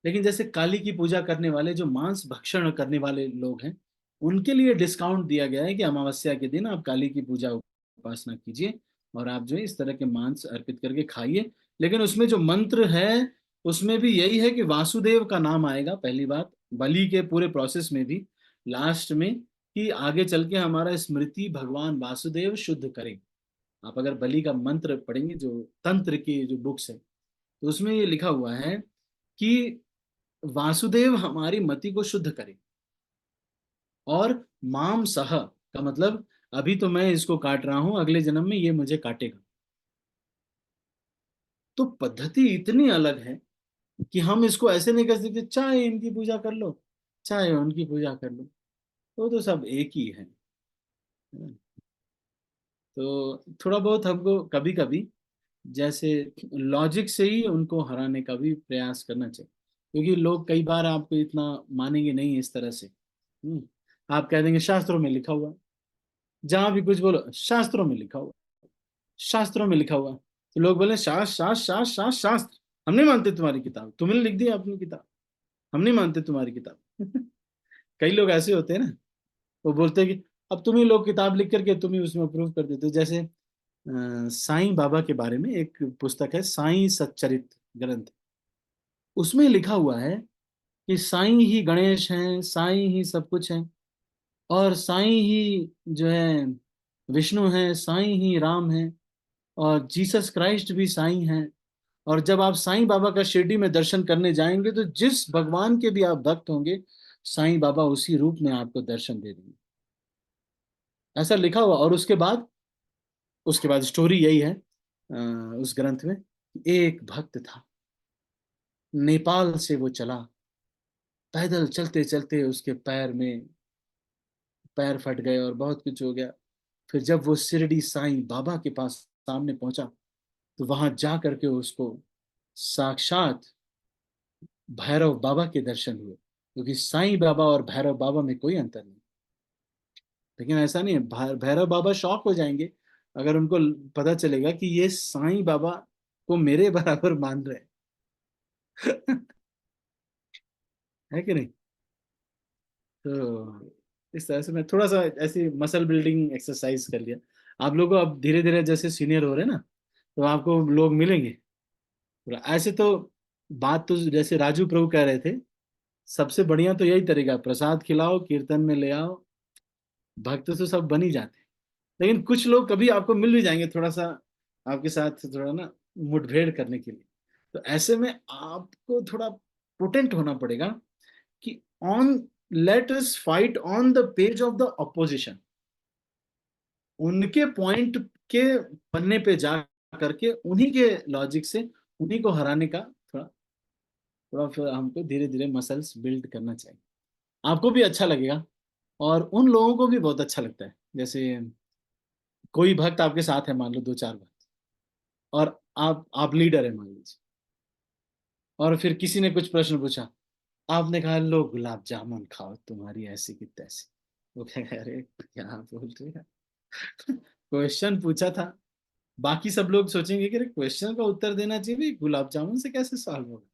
लेकिन जैसे काली की पूजा करने वाले, जो मांस भक्षण करने वाले लोग हैं, उनके लिए डिस्काउंट दिया गया है कि अमावस्या के दिन आप काली की पूजा उपासना कीजिए, और आप जो है इस तरह के मांस अर्पित करके खाइए। लेकिन उसमें जो मंत्र है, उसमें भी यही है कि वासुदेव का नाम आएगा पहली बात, बलि के पूरे प्रोसेस में भी लास्ट में, कि आगे चल के हमारा स्मृति भगवान वासुदेव शुद्ध करें। आप अगर बलि का मंत्र पढ़ेंगे, जो तंत्र की जो बुक्स है, तो उसमें ये लिखा हुआ है कि वासुदेव हमारी मति को शुद्ध करे। और माम सह का मतलब, अभी तो मैं इसको काट रहा हूं, अगले जन्म में ये मुझे काटेगा। तो पद्धति इतनी अलग है कि हम इसको ऐसे नहीं कर सकते, चाहे इनकी पूजा कर लो चाहे उनकी पूजा कर लो, तो सब एक ही है। तो थोड़ा बहुत हमको कभी कभी जैसे लॉजिक से ही उनको हराने का भी प्रयास करना चाहिए, क्योंकि लोग कई बार आपको इतना मानेंगे नहीं इस तरह से। आप कह देंगे शास्त्रों में लिखा हुआ, जहां भी कुछ बोलो शास्त्रों में लिखा हुआ, शास्त्रों में लिखा हुआ, तो लोग बोले शास्त्र शास्त्र शास्त्र शास्त्र शास्त्र, हम नहीं मानते तुम्हारी किताब, तुमने लिख दी अपनी किताब, हम नहीं मानते तुम्हारी किताब। कई लोग ऐसे होते हैं ना, वो बोलते हैं कि अब तुम ही लोग किताब लिख करके तुम ही उसमें अप्रूव कर देते हो। जैसे साईं बाबा के बारे में एक पुस्तक है, साईं सच्चरित ग्रंथ, उसमें लिखा हुआ है कि साईं ही गणेश हैं, साईं ही सब कुछ है, और साईं ही जो है विष्णु है, साईं ही राम है, और जीसस क्राइस्ट भी साईं हैं। और जब आप साईं बाबा का शिरडी में दर्शन करने जाएंगे, तो जिस भगवान के भी आप भक्त होंगे, साईं बाबा उसी रूप में आपको दर्शन दे देंगे, ऐसा लिखा हुआ। और उसके बाद स्टोरी यही है उस ग्रंथ में, एक भक्त था, नेपाल से वो चला, पैदल चलते चलते उसके पैर फट गए और बहुत कुछ हो गया। फिर जब वो शिरडी साईं बाबा के पास सामने पहुंचा, तो वहां जा करके उसको साक्षात भैरव बाबा के दर्शन हुए, क्योंकि साईं बाबा और भैरव बाबा में कोई अंतर नहीं। लेकिन ऐसा नहीं है, भैरव बाबा शॉक हो जाएंगे अगर उनको पता चलेगा कि ये साईं बाबा को मेरे बराबर मान रहे हैं। है कि नहीं? तो इस तरह से मैं थोड़ा सा ऐसी मसल बिल्डिंग एक्सरसाइज कर लिया। आप लोगों को अब धीरे धीरे जैसे सीनियर हो रहे हैं ना, तो आपको लोग मिलेंगे। ऐसे तो बात तो जैसे राजू प्रभु कह रहे थे, सबसे बढ़िया तो यही तरीका, प्रसाद खिलाओ, कीर्तन में ले आओ, भक्त तो सब बन ही जाते हैं। लेकिन कुछ लोग कभी आपको मिल भी जाएंगे थोड़ा सा आपके साथ थोड़ा ना मुठभेड़ करने के लिए। तो ऐसे में आपको थोड़ा पोटेंट होना पड़ेगा कि on let us fight on the page of the opposition, उनके पॉइंट के पन्ने पे जा करके उन्हीं के लॉजिक से उन्हीं को हराने का थोड़ा थोड़ा फिर हमको धीरे धीरे मसल्स बिल्ड करना चाहिए। आपको भी अच्छा लगेगा और उन लोगों को भी बहुत अच्छा लगता है। जैसे कोई भक्त आपके साथ है, मान लो 2-4 भक्त, और आप लीडर है मान लीजिए, और फिर किसी ने कुछ प्रश्न पूछा, आपने कहा लो गुलाब जामुन खाओ तुम्हारी ऐसी की तैसी। वो कह अरे क्या बोल रहे हैं? क्वेश्चन पूछा था, बाकी सब लोग सोचेंगे कि क्वेश्चन का उत्तर देना चाहिए भाई, गुलाब जामुन से कैसे सॉल्व होगा?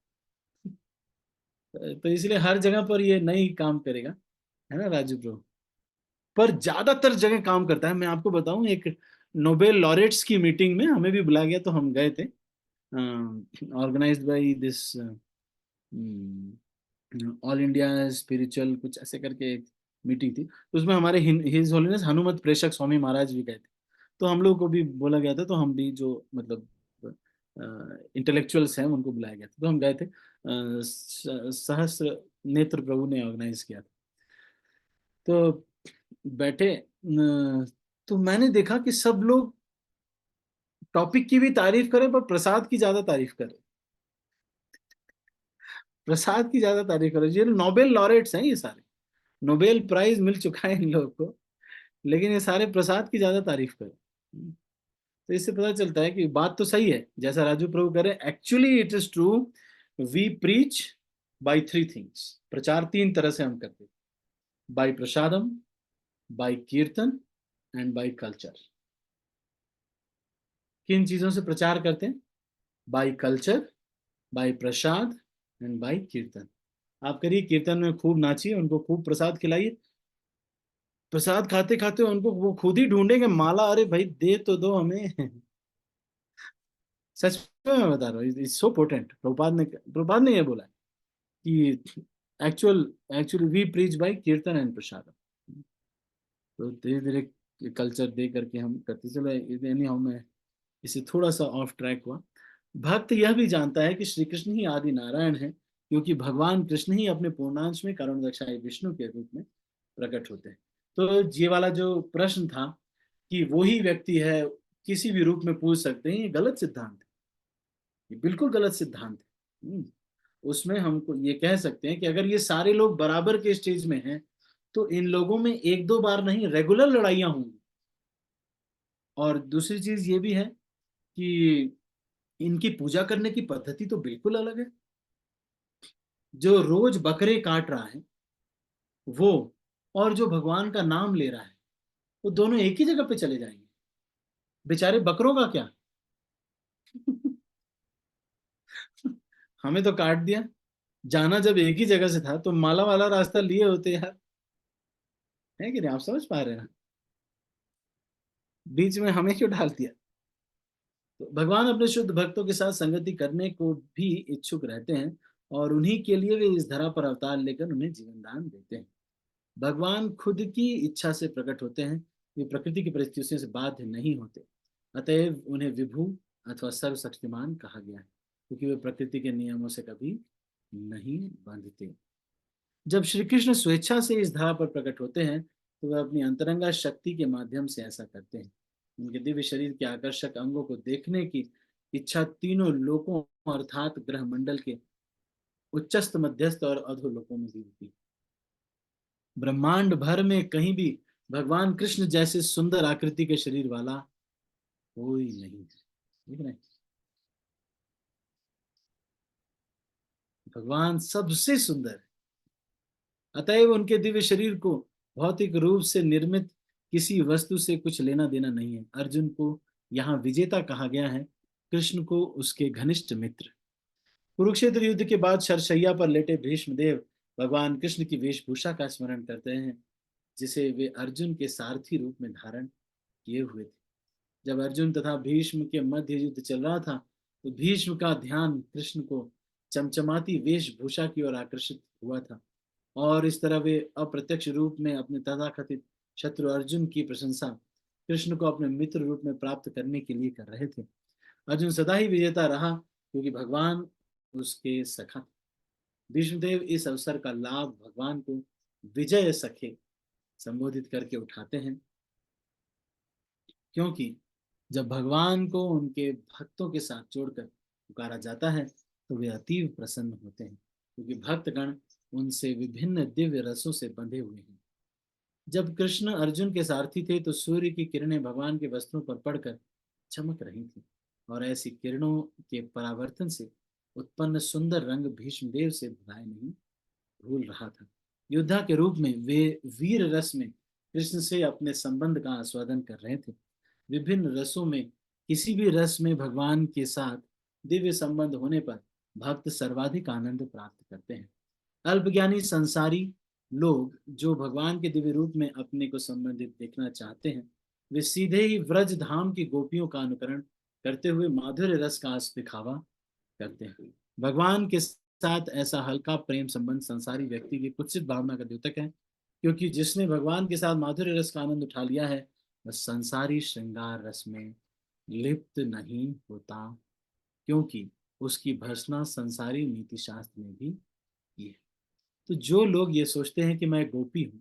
तो इसलिए हर जगह पर ये नहीं काम करेगा, है ना राजू ब्रो? पर ज्यादातर जगह काम करता है। मैं आपको बताऊं, एक नोबेल लॉरेट्स की मीटिंग में हमें भी बुलाया गया, तो हम गए थे, organized by this all India spiritual कुछ ऐसे करके एक मीटिंग थी। तो उसमें हमारे हिज होलीनेस हनुमत प्रेषक स्वामी महाराज भी गए थे। तो हम लोग को भी बोला गया था, तो हम भी जो मतलब इंटेलेक्चुअल्स हैं उनको बुलाया गया था, तो हम गए थे। सहस्त्र नेत्र प्रभु ने ऑर्गेनाइज किया था। तो बैठे, तो मैंने देखा कि सब लोग टॉपिक की भी तारीफ करें पर प्रसाद की ज्यादा तारीफ करें। प्रसाद की ज्यादा तारीफ करें। ये नोबेल लॉरेट्स हैं, ये सारे नोबेल प्राइज मिल चुका है इन लोगों को, लेकिन ये सारे प्रसाद की ज्यादा तारीफ करें। तो इससे पता चलता है कि बात तो सही है, जैसा राजू प्रभु करे, actually it is true. We preach by 3 things. प्रचार 3 तरह से हम करते हैं, by prasadam, by kirtan and by culture. किन चीजों से प्रचार करते हैं? By culture, by prasad and by kirtan. आप करिए, कीर्तन में खूब नाचिए, उनको खूब प्रसाद खिलाइए। प्रसाद खाते खाते उनको वो खुद ही ढूंढेंगे माला, अरे भाई दे तो दो हमें। सच में मैं बता रहा हूँ, इट्स सो पोटेंट। प्रभुपाद ने ये बोला है कि actually we preach bye kirtan and प्रसाद। तो धीरे धीरे कल्चर दे करके हम करते चलो। यानी हमें इसे थोड़ा सा ऑफ ट्रैक हुआ। भक्त यह भी जानता है कि श्री कृष्ण ही आदि नारायण है, क्योंकि भगवान कृष्ण ही अपने पूर्णांश में करुणदक्षाई विष्णु के रूप में प्रकट होते हैं। तो ये वाला जो प्रश्न था कि वो ही व्यक्ति है किसी भी रूप में पूछ सकते हैं, ये गलत सिद्धांत है, ये बिल्कुल गलत सिद्धांत है। उसमें हमको ये कह सकते हैं कि अगर ये सारे लोग बराबर के स्टेज में हैं, तो इन लोगों में 1-2 बार नहीं, रेगुलर लड़ाइयां होंगी। और दूसरी चीज ये भी है कि इनकी पूजा करने की पद्धति तो बिल्कुल अलग है। जो रोज बकरे काट रहा है वो, और जो भगवान का नाम ले रहा है, वो दोनों एक ही जगह पे चले जाएंगे। बेचारे बकरों का क्या? हमें तो काट दिया। जाना जब एक ही जगह से था तो माला वाला रास्ता लिए होते यार, है कि नहीं? आप समझ पा रहे हैं ना? बीच में हमें क्यों डाल दिया? तो भगवान अपने शुद्ध भक्तों के साथ संगति करने को भी इच्छुक रहते हैं, और उन्हीं के लिए वे इस धरा पर अवतार लेकर उन्हें जीवन दान देते हैं। भगवान खुद की इच्छा से प्रकट होते हैं, वे प्रकृति की परिस्थितियों से बाध्य नहीं होते। अतएव उन्हें विभु अथवा सर्वशक्तिमान कहा गया है, क्योंकि वे प्रकृति के नियमों से कभी नहीं बंधते। जब श्री कृष्ण स्वेच्छा से इस धरा पर प्रकट होते हैं, तो वे अपनी अंतरंगा शक्ति के माध्यम से ऐसा करते हैं। उनके दिव्य शरीर के आकर्षक अंगों को देखने की इच्छा तीनों लोकों अर्थात ग्रह मंडल के उच्चस्थ, मध्यस्थ और अधोलोकों में भी होती। ब्रह्मांड भर में कहीं भी भगवान कृष्ण जैसे सुंदर आकृति के शरीर वाला कोई नहीं, ठीक है? भगवान सबसे सुंदर है। अतएव उनके दिव्य शरीर को भौतिक रूप से निर्मित किसी वस्तु से कुछ लेना देना नहीं है। अर्जुन को यहाँ विजेता कहा गया है, कृष्ण को उसके घनिष्ठ मित्र। कुरुक्षेत्र युद्ध के बाद शरशैया पर लेटे भीष्मदेव भगवान कृष्ण की वेशभूषा का स्मरण करते हैं, जिसे वे अर्जुन के सारथी रूप में धारण किए हुए थे। जब अर्जुन तथा भीष्म के मध्य युद्ध चल रहा था, तो भीष्म का ध्यान कृष्ण को चमचमाती वेशभूषा की ओर आकर्षित हुआ था, और इस तरह वे अप्रत्यक्ष रूप में अपने तथाकथित शत्रु अर्जुन की प्रशंसा कृष्ण को अपने मित्र रूप में प्राप्त करने के लिए कर रहे थे। अर्जुन सदा ही विजेता रहा, क्योंकि भगवान उसके सखा थे। भीष्मदेव इस अवसर का लाभ भगवान को विजय सखे संबोधित करके उठाते हैं, क्योंकि जब भगवान को उनके भक्तों के साथ जोड़कर पुकारा जाता है, तो वे अतीव प्रसन्न होते हैं, क्योंकि भक्तगण उनसे विभिन्न दिव्य रसों से बंधे हुए हैं। जब कृष्ण अर्जुन के सारथी थे, तो सूर्य की किरणें भगवान के वस्त्रों पर पड़कर चमक रही थी, और ऐसी किरणों के परावर्तन से उत्पन्न सुंदर रंग भीष्मदेव से भुलाए नहीं भूल रहा था। योद्धा के रूप में वे वीर रस में कृष्ण से अपने संबंध का आस्वादन कर रहे थे। विभिन्न रसों में किसी भी रस में भगवान के साथ दिव्य संबंध होने पर भक्त सर्वाधिक आनंद प्राप्त करते हैं। अल्पज्ञानी संसारी लोग जो भगवान के दिव्य रूप में अपने को संबंधित देखना चाहते हैं, वे सीधे ही व्रज धाम की गोपियों का अनुकरण करते हुए माधुर्य रस का दिखावा करते हैं। भगवान के साथ ऐसा हल्का प्रेम संबंध संसारी व्यक्ति की कुत्सित भावना का द्योतक है, क्योंकि जिसने भगवान के साथ माधुर्य रस का आनंद उठा लिया है, वह संसारी श्रृंगार रस में लिप्त नहीं होता, क्योंकि उसकी भर्सना संसारी नीति शास्त्र में भी की है। तो जो लोग ये सोचते हैं कि मैं गोपी हूं,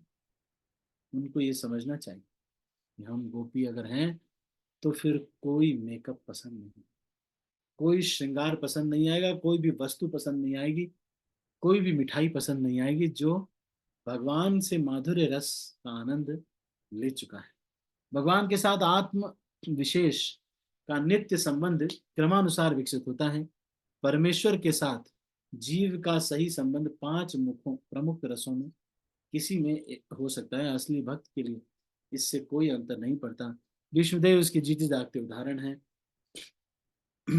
उनको ये समझना चाहिए कि हम गोपी अगर हैं, तो फिर कोई मेकअप पसंद नहीं, कोई श्रृंगार पसंद नहीं आएगा, कोई भी वस्तु पसंद नहीं आएगी, कोई भी मिठाई पसंद नहीं आएगी, जो भगवान से माधुर्य रस का आनंद ले चुका है। भगवान के साथ आत्म विशेष का नित्य संबंध क्रमानुसार विकसित होता है। परमेश्वर के साथ जीव का सही संबंध 5 प्रमुख रसों में किसी में हो सकता है। असली भक्त के लिए इससे कोई अंतर नहीं पड़ता। विष्णुदेव इसके जीते जागते उदाहरण है।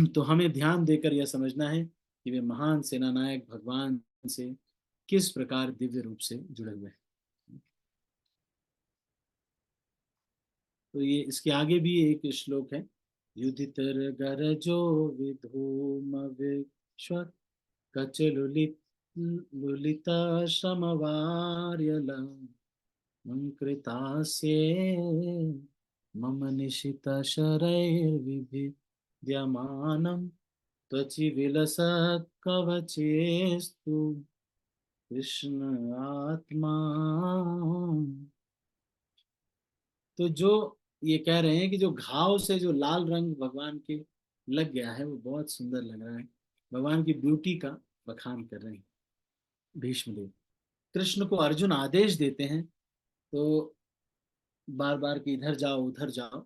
तो हमें ध्यान देकर यह समझना है कि वे महान सेनानायक भगवान से किस प्रकार दिव्य रूप से जुड़े हुए हैं। तो ये इसके आगे भी एक श्लोक है, युधितर गरजो विधूम विश्व कच लुलिता श्रमवार्यल कृतास्ये मम निशित शरैर्विभिद्यमानं त्वचि विलसत् कवचेस्तु कृष्ण आत्मा। तो जो ये कह रहे हैं कि जो घाव से जो लाल रंग भगवान के लग गया है, वो बहुत सुंदर लग रहा है। भगवान की ब्यूटी का बखान कर रहे हैं भीष्मदेव। कृष्ण को अर्जुन आदेश देते हैं, तो बार बार कि इधर जाओ उधर जाओ,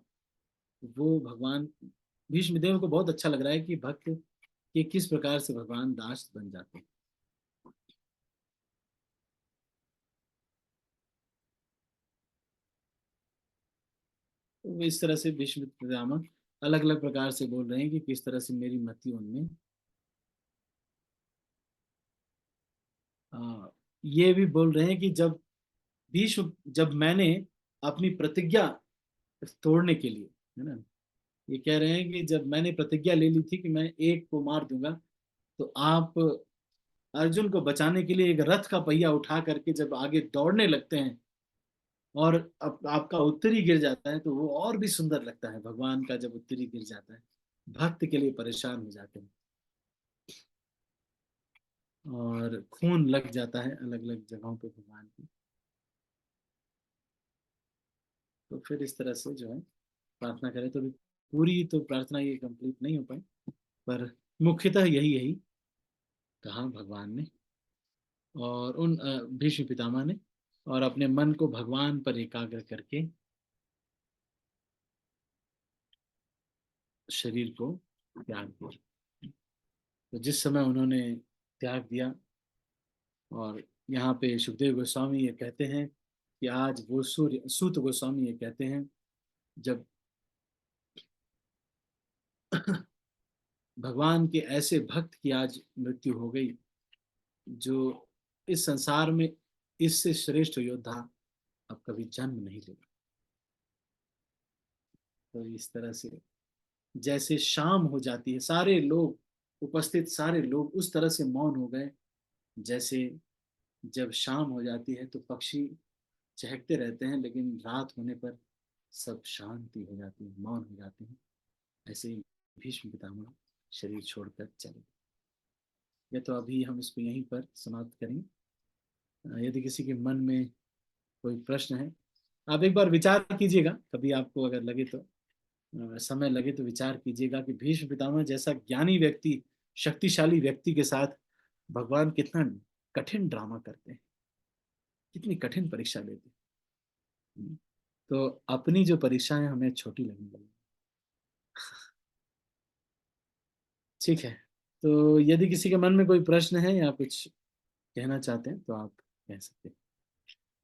वो भगवान भीष्मदेव को बहुत अच्छा लग रहा है कि भक्त के किस प्रकार से भगवान दास बन जाते हैं। तो वो इस तरह से भीष्म पितामह अलग अलग प्रकार से बोल रहे हैं कि किस तरह से मेरी मति उनमें ये भी बोल रहे हैं कि जब मैंने अपनी प्रतिज्ञा तोड़ने के लिए, है ना, ये कह रहे हैं कि जब मैंने प्रतिज्ञा ले ली थी कि मैं एक को मार दूंगा, तो आप अर्जुन को बचाने के लिए एक रथ का पहिया उठा करके जब आगे दौड़ने लगते हैं और आपका उत्तरी गिर जाता है, तो वो और भी सुंदर लगता है। भगवान का जब उत्तरी गिर जाता है, भक्त के लिए परेशान हो जाते हैं और खून लग जाता है अलग अलग जगहों पे भगवान की। तो फिर इस तरह से जो है प्रार्थना करें, तो पूरी तो प्रार्थना ये कंप्लीट नहीं हो पाई, पर मुख्यतः यही यही कहा भगवान ने और उन भीष्म पितामह ने, और अपने मन को भगवान पर एकाग्र करके शरीर को त्याग दिया। तो जिस समय उन्होंने त्याग दिया, और यहाँ पे सुखदेव गोस्वामी ये कहते हैं कि आज वो सूत गोस्वामी ये कहते हैं, जब भगवान के ऐसे भक्त की आज मृत्यु हो गई जो इस संसार में इससे श्रेष्ठ योद्धा अब कभी जन्म नहीं लेगा। तो इस तरह से जैसे शाम हो जाती है, सारे लोग, उपस्थित सारे लोग उस तरह से मौन हो गए जैसे जब शाम हो जाती है तो पक्षी चहकते रहते हैं, लेकिन रात होने पर सब शांति हो जाती है, मौन हो जाते हैं। ऐसे ही भीष्म पितामह शरीर छोड़कर चले गए। या तो अभी हम इसको यहीं पर समाप्त करेंगे। यदि किसी के मन में कोई प्रश्न है, आप एक बार विचार कीजिएगा, कभी आपको अगर लगे तो समय लगे तो विचार कीजिएगा कि भीष्म पितामह जैसा ज्ञानी व्यक्ति, शक्तिशाली व्यक्ति के साथ भगवान कितना कठिन ड्रामा करते हैं, कितनी कठिन परीक्षा लेते हैं। तो अपनी जो परीक्षाएं हमें छोटी लगने लगी। ठीक है, तो यदि किसी के मन में कोई प्रश्न है या कुछ कहना चाहते हैं तो आप कह सकते हैं।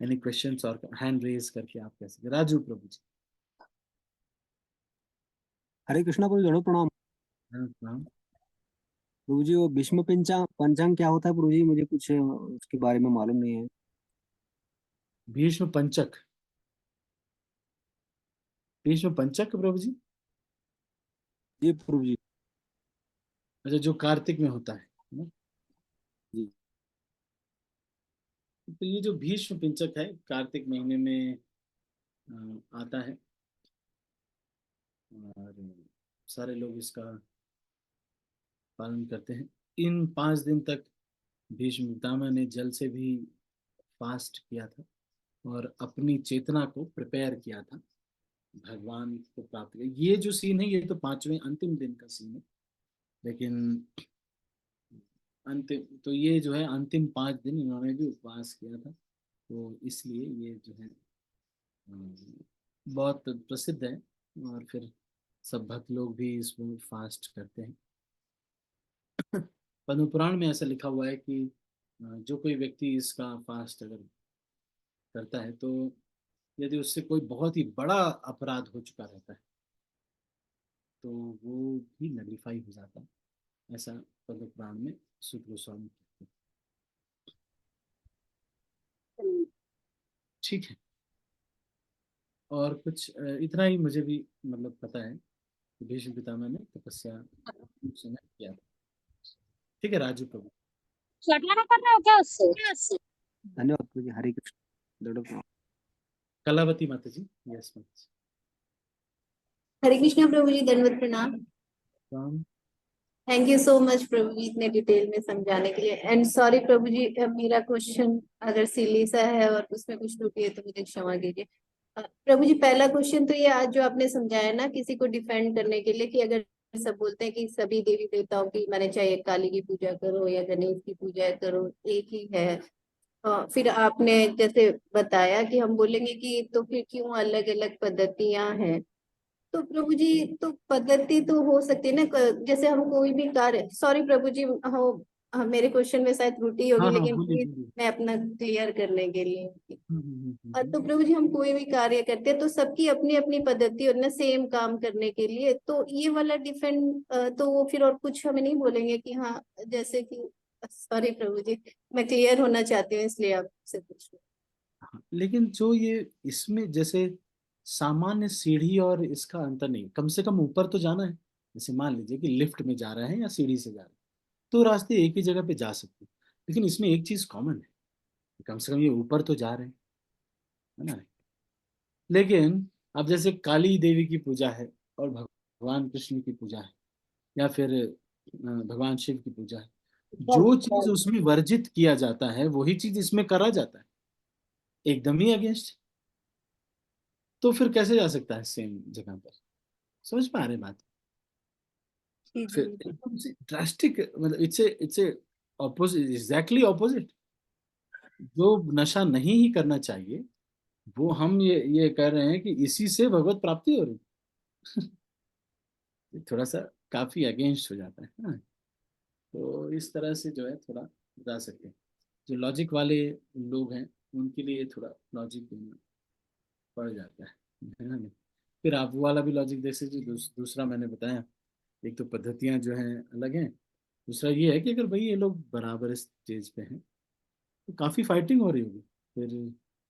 एनी क्वेश्चंस और हैंड रेज करके आप कह सकते हैं। राजू प्रभु जी। हरे कृष्णा प्रभु, जड़ो प्रणाम। प्रणाम। प्रभु जी, वो भीष्म पंचांग क्या होता है प्रभु जी? मुझे कुछ उसके बारे में मालूम नहीं है। भीष्म पंचक, भीष्म पंचक प्रभु जी? जी प्रभु जी। अच्छा, जो कार्तिक में होता है ना? जी। तो ये जो भीष्म पंचक है कार्तिक महीने में आता है और सारे लोग इसका पालन करते हैं। इन 5 दिन तक भीष्म पितामह ने जल से भी फास्ट किया था और अपनी चेतना को प्रिपेयर किया था भगवान को प्राप्त कर। ये जो सीन है ये तो 5वें अंतिम दिन का सीन है, लेकिन अंतिम तो ये जो है अंतिम 5 दिन इन्होंने भी उपवास किया था, तो इसलिए ये जो है बहुत प्रसिद्ध है और फिर सब भक्त लोग भी इसमें फास्ट करते हैं। पद्म पुराण में ऐसा लिखा हुआ है कि जो कोई व्यक्ति इसका फास्ट अगर करता है तो यदि उससे कोई बहुत ही बड़ा अपराध हो चुका रहता है तो वो भी नलिफाई हो जाता है, ऐसा पद्म पुराण में सूत गोस्वामी कहते हैं। ठीक है, और कुछ इतना ही मुझे भी मतलब पता है कि भीष्म पितामह ने तपस्या उस समय किया था। ठीक है राजू प्रभु। धन्यवाद प्रभु जी। हरे कृष्ण, जड़ो प्रणाम। कलावती माता जी। यस माता जी। हरे कृष्णा प्रभु जी, दंडवत प्रणाम। राम। थैंक यू सो मच प्रभु जी इतने डिटेल में समझाने के लिए। एंड सॉरी प्रभु जी, मेरा क्वेश्चन अगर सिली सा है और उसमें कुछ त्रुटि है तो मुझे क्षमा कीजिए। प्रभु जी, पहला क्वेश्चन तो ये आज जो आपने समझाया ना किसी को डिफेंड करने के लिए कि अगर सब बोलते हैं कि सभी देवी देवताओं की, माने चाहे काली की पूजा करो या गणेश की पूजा करो, एक ही है। फिर आपने जैसे बताया कि हम बोलेंगे कि तो फिर क्यों अलग अलग पद्धतियां हैं। तो प्रभु जी, तो पद्धति तो हो सकती है ना, जैसे हम कोई भी कार्य, सॉरी प्रभु जी, हो मेरे क्वेश्चन में शायद त्रुटि होगी हाँ हाँ, लेकिन बोलिए प्लीज बोलिए। मैं अपना क्लियर करने के लिए। हम्म। तो प्रभु जी, हम कोई भी कार्य करते हैं तो सबकी अपनी अपनी पद्धति और ना सेम काम करने के लिए, तो ये वाला डिफेंड तो वो फिर और कुछ हमें नहीं बोलेंगे कि हाँ, जैसे कि, सॉरी प्रभु जी, मैं क्लियर होना चाहती हूँ इसलिए आपसे पूछ रही हाँ, लेकिन जो ये इसमें जैसे सामान्य सीढ़ी और इसका अंतर नहीं, कम से कम ऊपर तो जाना है। जैसे मान लीजिए कि लिफ्ट में जा रहे हैं या सीढ़ी से जा रहे हैं तो रास्ते एक ही जगह पे जा सकते हैं, लेकिन इसमें एक चीज कॉमन है, कम से कम ये ऊपर तो जा रहे हैं, है ना? लेकिन अब जैसे काली देवी की पूजा है और भगवान कृष्ण की पूजा है या फिर भगवान शिव की पूजा है, जो चीज हूँ। उसमें वर्जित किया जाता है वही चीज इसमें करा जाता है, एकदम ही अगेंस्ट। तो फिर कैसे जा सकता है सेम जगह पर? समझ पा रहे बात? जी फिर जी। एकदम से ड्रास्टिक, मतलब it's a opposite, exactly opposite. जो नशा नहीं ही करना चाहिए वो हम ये कह रहे हैं कि इसी से भगवत प्राप्ति हो रही है। थोड़ा सा काफी अगेंस्ट हो जाता है ना? तो इस तरह से जो है थोड़ा बता सकते हैं। जो लॉजिक वाले लोग हैं उनके लिए थोड़ा लॉजिक देना पड़ जाता है ना? फिर आप वो वाला भी लॉजिक देख सकते दूसरा मैंने बताया एक तो पद्धतियां जो हैं अलग हैं, दूसरा ये है कि अगर भाई ये लोग बराबर स्टेज पे हैं तो काफी फाइटिंग हो रही होगी। फिर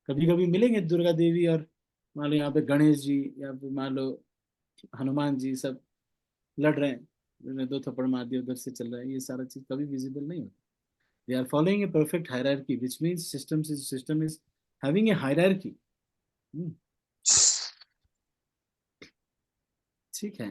कभी कभी मिलेंगे दुर्गा देवी और मान लो यहाँ पे गणेश जी या फिर मान लो हनुमान जी, सब लड़ रहे हैं, उन्होंने 2 थप्पड़ मार दिया, उधर से चल रहा है, ये सारा चीज कभी विजिबल नहीं होता। They are following a perfect hierarchy which means system is having a hierarchy. ठीक है,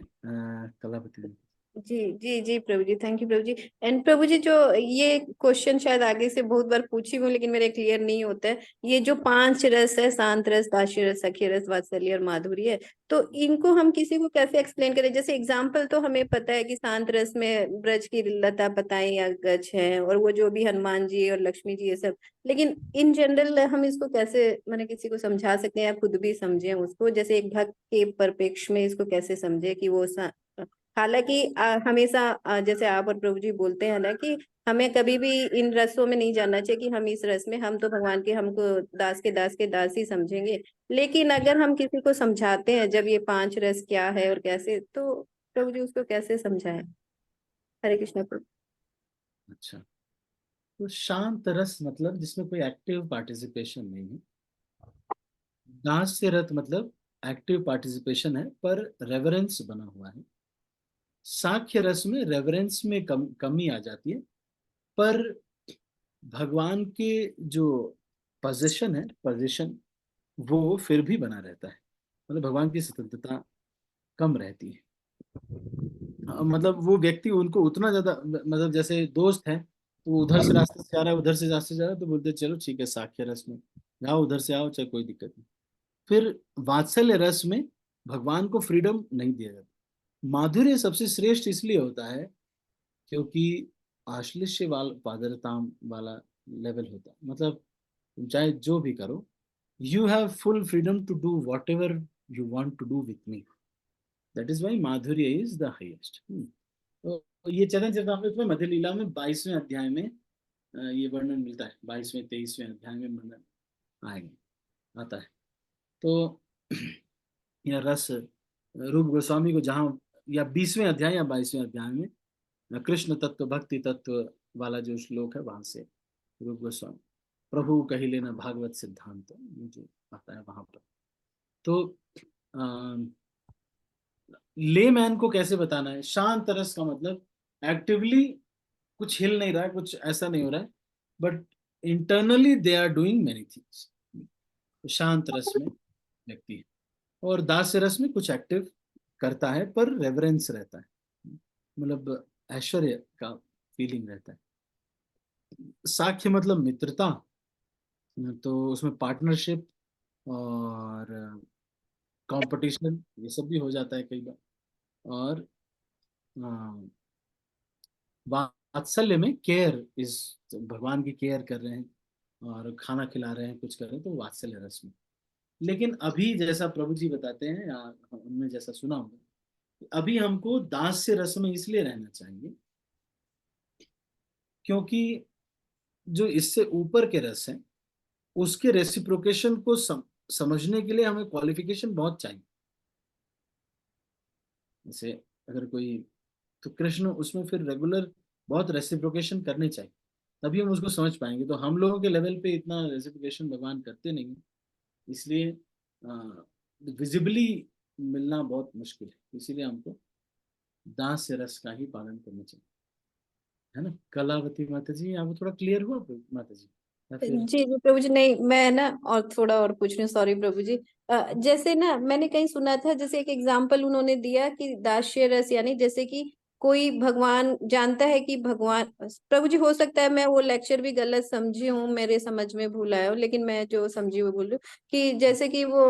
कलापति। जी जी जी प्रभु जी, थैंक यू प्रभु जी। एंड प्रभु जी, जो ये क्वेश्चन शायद आगे से बहुत बार पूछी हूँ लेकिन मेरे क्लियर नहीं होता है, ये जो 5 रस है, शांत रस, दास्य रस, सख्य रस, वात्सल्य और माधुर्य है, तो इनको हम किसी को कैसे एक्सप्लेन करें? जैसे एग्जाम्पल तो हमें पता है कि शांत रस में ब्रज की लता पताएं या गज है, और वो जो भी हनुमान जी और लक्ष्मी जी ये सब, लेकिन इन जनरल हम इसको कैसे मैंने किसी को समझा सकते हैं या खुद भी समझे उसको, जैसे एक भक्त के परिप्रेक्ष्य में इसको कैसे समझे कि वो हालांकि हमेशा जैसे आप और प्रभु जी बोलते हैं ना कि हमें कभी भी इन रसों में नहीं जानना चाहिए कि हम इस रस में, हम तो भगवान के, हमको दास के दास ही समझेंगे। लेकिन अगर हम किसी को समझाते हैं जब ये 5 रस क्या है और कैसे, तो प्रभु जी उसको कैसे समझाएं? हरे कृष्ण प्रभु। अच्छा, तो शांत रस मतलब जिसमें कोई एक्टिव पार्टिसिपेशन नहीं है। दास्य रथ मतलब एक्टिव पार्टिसिपेशन है पर रेवरेंस बना हुआ है। साख्य रस में रेवरेंस में कमी आ जाती है, पर भगवान के जो पोजीशन वो फिर भी बना रहता है। मतलब भगवान की स्वतंत्रता कम रहती है। मतलब वो व्यक्ति उनको उतना ज्यादा, मतलब जैसे दोस्त है तो वो उधर से रास्ते से जा रहा है, उधर से रास्ते से जा रहा है, तो बोलते हैं, चलो ठीक है साख्य रस में जाओ, उधर से आओ, चाहे कोई दिक्कत नहीं। फिर वात्सल्य रस में भगवान को फ्रीडम नहीं दिया जाता। माधुर्य सबसे श्रेष्ठ इसलिए होता है क्योंकि आश्लिष्य पादरताम वाला लेवल होता है। मतलब तुम चाहे जो भी करो, you have full freedom to do whatever you want to do with me. That is why madhurya is the highest. तो ये चरण चरितामृत में मध्य लीला में 22वें अध्याय में ये वर्णन मिलता है। 22वें 23वें अध्याय में वर्णन आएगा, आता है। तो यह रस रूप गोस्वामी को जहाँ, या 20वें अध्याय या 22वें अध्याय में कृष्ण तत्व भक्ति तत्व वाला जो श्लोक है, वहां से रूप गोस्वामी प्रभु कही लेना भागवत सिद्धांत मुझे आता है वहां पर। तो ले मैन को कैसे बताना है? शांत रस का मतलब एक्टिवली कुछ हिल नहीं रहा है, कुछ ऐसा नहीं हो रहा है, but internally they are doing many things. शांत रस में व्यक्ति है। और दास्य रस में कुछ एक्टिव करता है पर रेवरेंस रहता है, मतलब ऐश्वर्य का फीलिंग रहता है। साख्य मतलब मित्रता, तो उसमें पार्टनरशिप और कंपटीशन ये सब भी हो जाता है कई बार। और वात्सल्य में केयर इज, भगवान की केयर कर रहे हैं और खाना खिला रहे हैं, कुछ कर रहे हैं, तो वात्सल्य रस में। लेकिन अभी जैसा प्रभु जी बताते हैं या हमने जैसा सुना होगा, अभी हमको दास्य रस में इसलिए रहना चाहिए क्योंकि जो इससे ऊपर के रस हैं उसके रेसिप्रोकेशन को समझने के लिए हमें क्वालिफिकेशन बहुत चाहिए। जैसे अगर कोई, तो कृष्ण उसमें फिर रेगुलर बहुत रेसिप्रोकेशन करने चाहिए, तभी हम उसको समझ पाएंगे। तो हम लोगों के लेवल पे इतना रेसिप्रोकेशन भगवान करते नहीं, इसलिए विजिबली मिलना बहुत मुश्किल है। इसीलिए हमको दास रस का ही पालन करना चाहिए, है ना। कलावती माता जी, आपको थोड़ा क्लियर हुआ माता जी या फिर? जी जी प्रभु जी, नहीं मैं ना और थोड़ा और पूछ रही हूँ, सॉरी प्रभु जी। जैसे ना मैंने कहीं सुना था, जैसे एक एग्जाम्पल उन्होंने दिया कि दास्य रस, यानी जैसे कि कोई भगवान जानता है कि भगवान, प्रभु जी हो सकता है मैं वो लेक्चर भी गलत समझी हूँ, मेरे समझ में भूल आया हो, लेकिन मैं जो समझी वो बोल रही हूँ कि जैसे कि वो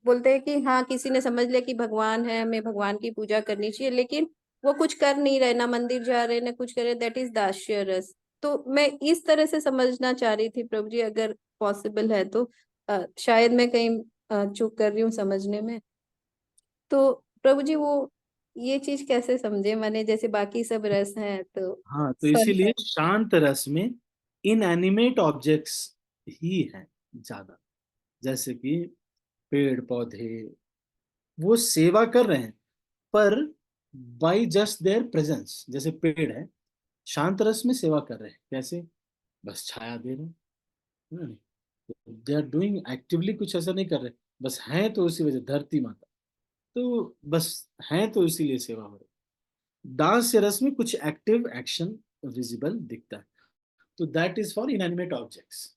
बोलते हैं कि हाँ किसी ने समझ लिया कि भगवान है, हमें भगवान की पूजा करनी चाहिए, लेकिन वो कुछ कर नहीं रहे, ना मंदिर जा रहे ना कुछ कर रहे, दैट इज दास्य रस। तो मैं इस तरह से समझना चाह रही थी प्रभु जी, अगर पॉसिबल है तो। शायद मैं कहीं चूक कर रही हूँ समझने में। तो प्रभु जी वो ये चीज कैसे समझे, मैंने जैसे बाकी सब रस हैं तो। हाँ, तो सॉरी इसीलिए शांत रस में इनएनिमेट ऑब्जेक्ट्स ही हैं ज्यादा, जैसे कि पेड़ पौधे, वो सेवा कर रहे हैं पर बाई जस्ट देयर प्रेजेंस। जैसे पेड़ है, शांत रस में सेवा कर रहे हैं, कैसे? बस छाया दे रहे हैं, दे आर डूइंग एक्टिवली, कुछ ऐसा नहीं कर रहे, बस हैं तो उसी वजह, धरती माता तो बस हैं तो इसीलिए सेवा हो रही। दास या रस में कुछ एक्टिव एक्शन विजिबल दिखता है, तो that is for inanimate objects,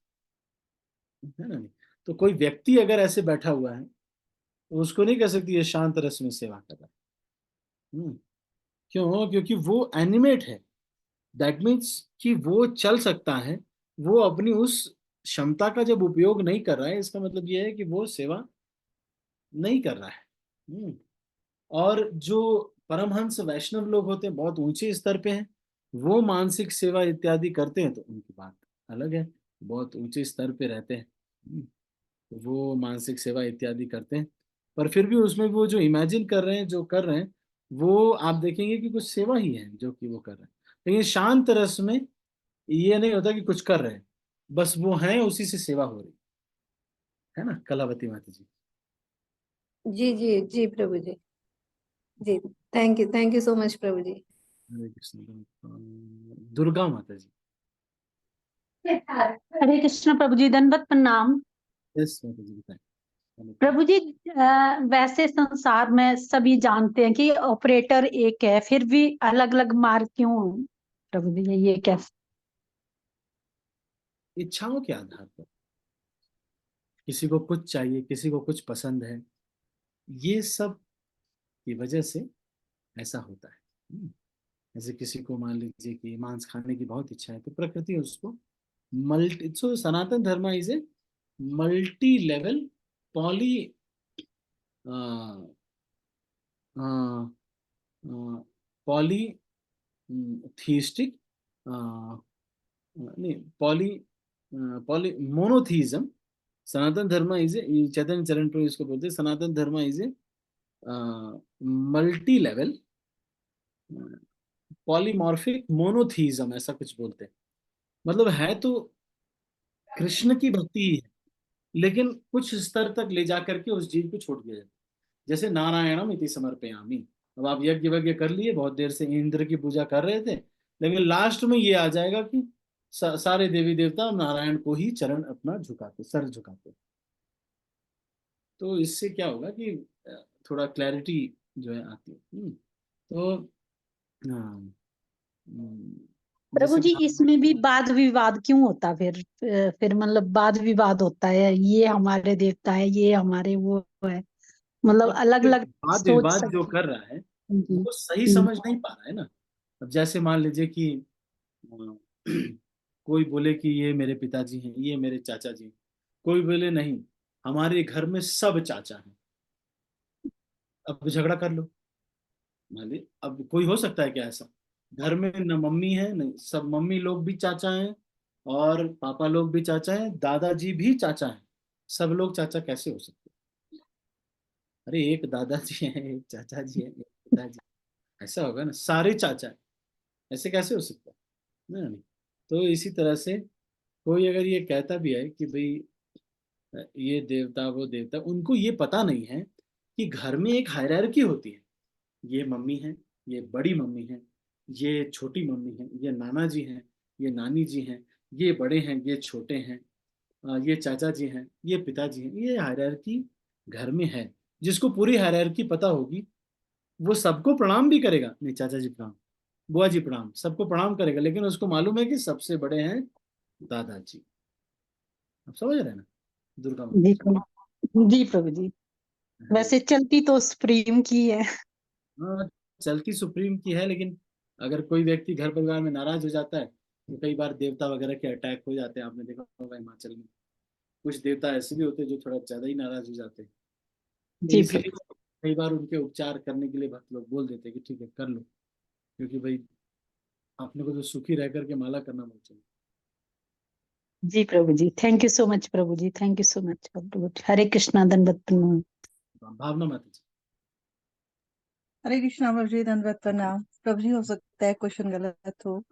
है ना? नहीं तो कोई व्यक्ति अगर ऐसे बैठा हुआ है तो उसको नहीं कह सकती ये शांत रस में सेवा कर रहा है। क्यों? क्योंकि वो एनिमेट है। दैट मीन्स कि वो चल सकता है, वो अपनी उस क्षमता का जब उपयोग नहीं कर रहा है, इसका मतलब ये है कि वो सेवा नहीं कर रहा है। और जो परमहंस वैष्णव लोग होते हैं, बहुत ऊंचे स्तर पे हैं, वो मानसिक सेवा इत्यादि करते हैं, तो उनकी बात अलग है, बहुत ऊंचे स्तर पे रहते हैं। वो मानसिक सेवा इत्यादि करते हैं, पर फिर भी उसमें वो जो इमेजिन कर रहे हैं, जो कर रहे हैं, वो आप देखेंगे कि कुछ सेवा ही है जो कि वो कर रहे हैं। लेकिन शांत रस में ये नहीं होता कि कुछ कर रहे हैं, बस वो हैं, उसी से सेवा हो रही है ना, कलावती माता जी। जी जी जी प्रभु जी। जी थैंक यू सो मच प्रभु जी। हरे कृष्ण। दुर्गा माता जी। हरे कृष्ण प्रभु जी, दंडवत प्रणाम। यस माता जी, बताएं। प्रभु जी, वैसे संसार में सभी जानते हैं कि ऑपरेटर एक है, फिर भी अलग अलग मार्ग क्यों प्रभु जी? ये कैसे? इच्छाओं के आधार पर, किसी को कुछ चाहिए, किसी को कुछ पसंद है, ये सब की वजह से ऐसा होता है। जैसे किसी को मान लीजिए कि मांस खाने की बहुत इच्छा है, तो प्रकृति उसको मल्टी, सो सनातन धर्म is a multi level poly poly theistic, नहीं पॉली पॉली मोनोथीज्म। सनातन धर्म इज ए, चैतन्य चरण प्रभु इसको बोलते हैं, सनातन धर्म is a multi level polymorphic monotheism, ऐसा कुछ बोलते हैं। मतलब है तो कृष्ण की भक्ति ही है, लेकिन कुछ स्तर तक ले जा करके उस जीव को छोड़ दिया जाता है। जैसे नारायणम इति समर्पयामि, अब आप यज्ञ वज्ञ कर लिए, बहुत देर से इंद्र की पूजा कर रहे थे, लेकिन लास्ट में ये आ जाएगा कि सारे देवी देवता नारायण को ही चरण अपना झुकाते, सर झुकाते। तो इससे क्या होगा कि थोड़ा क्लैरिटी जो है आती है। तो हाँ, प्रभु जैसे जी, इसमें भी वाद विवाद क्यों होता फिर मतलब वाद विवाद होता है, ये हमारे देवता है, ये हमारे वो है, मतलब अलग अलग वाद सोच विवाद जो सकते। कर रहा है जी। वो सही हम्म। समझ नहीं पा रहा है ना। अब जैसे मान लीजिए कि अ, कोई बोले कि ये मेरे पिताजी हैं, ये मेरे चाचा जी हैं। कोई बोले नहीं, हमारे घर में सब चाचा हैं, अब झगड़ा कर लो। मान ली, अब कोई हो सकता है क्या ऐसा? घर में न मम्मी है, न सब, मम्मी लोग भी चाचा हैं और पापा लोग भी चाचा हैं, दादाजी भी चाचा हैं, सब लोग चाचा कैसे हो सकते हैं? अरे एक दादाजी हैं, एक चाचा जी हैं, एक पिताजी, ऐसा होगा ना, सारे चाचा हैं, ऐसे कैसे हो सकता है? नहीं। तो इसी तरह से कोई अगर ये कहता भी है कि भाई ये देवता वो देवता, उनको ये पता नहीं है कि घर में एक हायरार्की होती है। ये मम्मी है, ये बड़ी मम्मी है, ये छोटी मम्मी है, ये नाना जी हैं, ये नानी जी हैं, ये बड़े हैं, ये छोटे हैं, ये चाचा जी हैं, ये पिताजी हैं। ये हायरार्की घर में है। जिसको पूरी हायरार्की पता होगी वो सबको प्रणाम भी करेगा, नहीं चाचा जी प्रणाम, बुआ जी प्रणाम, सबको प्रणाम करेगा, लेकिन उसको मालूम है कि सबसे बड़े हैं दादाजी। आप समझ रहे हैं ना, दुर्गा माता जी जी। प्रभु जी। प्रभु जी, वैसे चलती तो सुप्रीम की है। हाँ, चलती सुप्रीम की है, लेकिन अगर कोई व्यक्ति घर परिवार में नाराज हो जाता है तो कई बार देवता वगैरह के अटैक हो जाते हैं। आपने देखा होगा हिमाचल में कुछ देवता ऐसे भी होते हैं जो थोड़ा ज्यादा ही नाराज हो जाते हैं। तो जी इसीलिए प्रभु। कई बार उनके उपचार करने के लिए भक्त लोग बोल देते हैं कि ठीक है कर लो, क्योंकि भाई अपने को तो सुखी रह करके माला करना बहुत चाहिए। जी प्रभु जी, थैंक यू सो मच प्रभु जी, थैंक यू सो मच प्रभु। हरे कृष्णा, दंडवत प्रणाम। भावना माता जी। हरे कृष्णा प्रभु जी, दंडवत प्रणाम। प्रभु जी, हो सकता है क्वेश्चन गलत हो।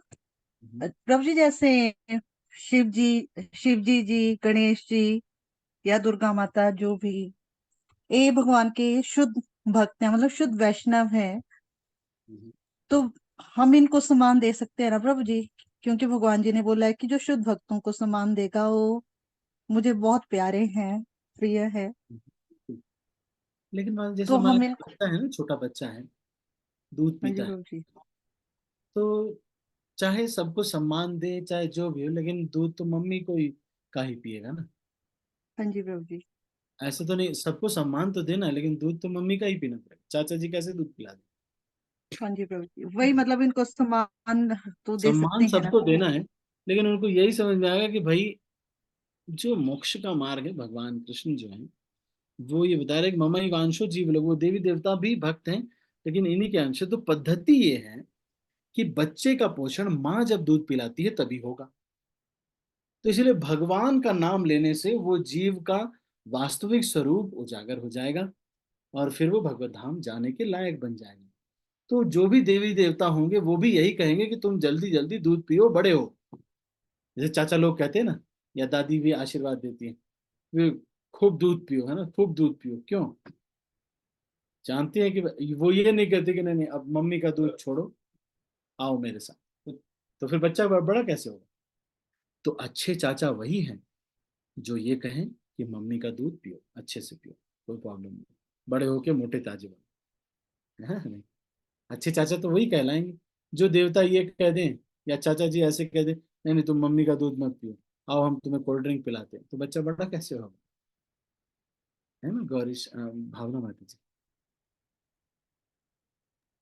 प्रभु जी, जैसे शिव जी गणेश जी या दुर्गा माता, जो भी ये भगवान के शुद्ध भक्त हैं, मतलब शुद्ध वैष्णव हैं, तो हम इनको सम्मान दे सकते हैं ना प्रभु जी, क्योंकि भगवान जी ने बोला है कि जो शुद्ध भक्तों को सम्मान देगा वो मुझे बहुत प्यारे हैं, प्रिय है। लेकिन मान जैसे तो मान हम लीजिए इनको, बच्चा है ना, छोटा बच्चा है, दूध हाँ जी पीता है, प्रभु जी। तो चाहे सबको सम्मान दे चाहे जो भी हो, लेकिन दूध तो मम्मी को ही का ही पिएगा ना। हाँ जी प्रभु जी। ऐसे तो नहीं, सबको सम्मान तो देना है, लेकिन दूध तो मम्मी का ही पीना पड़ेगा। चाचा जी कैसे दूध पिला दे? हाँ जी प्रभु जी, वही मतलब इनको सम्मान तो दे सकते सम्मान हैं ना सबको प्रभु देना जी। है, लेकिन उनको यही समझ में आएगा कि भाई जो मोक्ष का मार्ग है, भगवान कृष्ण जो है वो ये बता रहे हैं कि मम वांशो जीव लोग, वो देवी देवता भी भक्त हैं लेकिन इन्हीं के अंश है। तो पद्धति ये है कि बच्चे का पोषण माँ जब दूध पिलाती है तभी होगा। तो इसलिए भगवान का नाम लेने से वो जीव का वास्तविक स्वरूप उजागर हो जाएगा और फिर वो भगवत धाम जाने के लायक बन जाएगा। तो जो भी देवी देवता होंगे वो भी यही कहेंगे कि तुम जल्दी जल्दी दूध पियो, बड़े हो। जैसे चाचा लोग कहते हैं ना, या दादी भी आशीर्वाद देती है, वे खूब दूध पियो, है ना, खूब दूध पियो। क्यों? जानती है कि वो ये नहीं कहते कि नहीं नहीं अब मम्मी का दूध छोड़ो, आओ मेरे साथ। तो फिर बच्चा बड़ा कैसे होगा? तो अच्छे चाचा वही हैं जो ये कहें कि मम्मी का दूध पियो, अच्छे से पियो, कोई प्रॉब्लम नहीं, बड़े होके मोटे ताजे बनो, है नहीं? अच्छे चाचा तो वही कहलाएंगे। जो देवता ये कह दें या चाचा जी ऐसे कह दें नहीं नहीं तुम मम्मी का दूध मत पियो, आओ हम तुम्हें कोल्ड ड्रिंक पिलाते हैं, तो बच्चा बड़ा कैसे होगा? है ना गौरीश, भावना माता जी।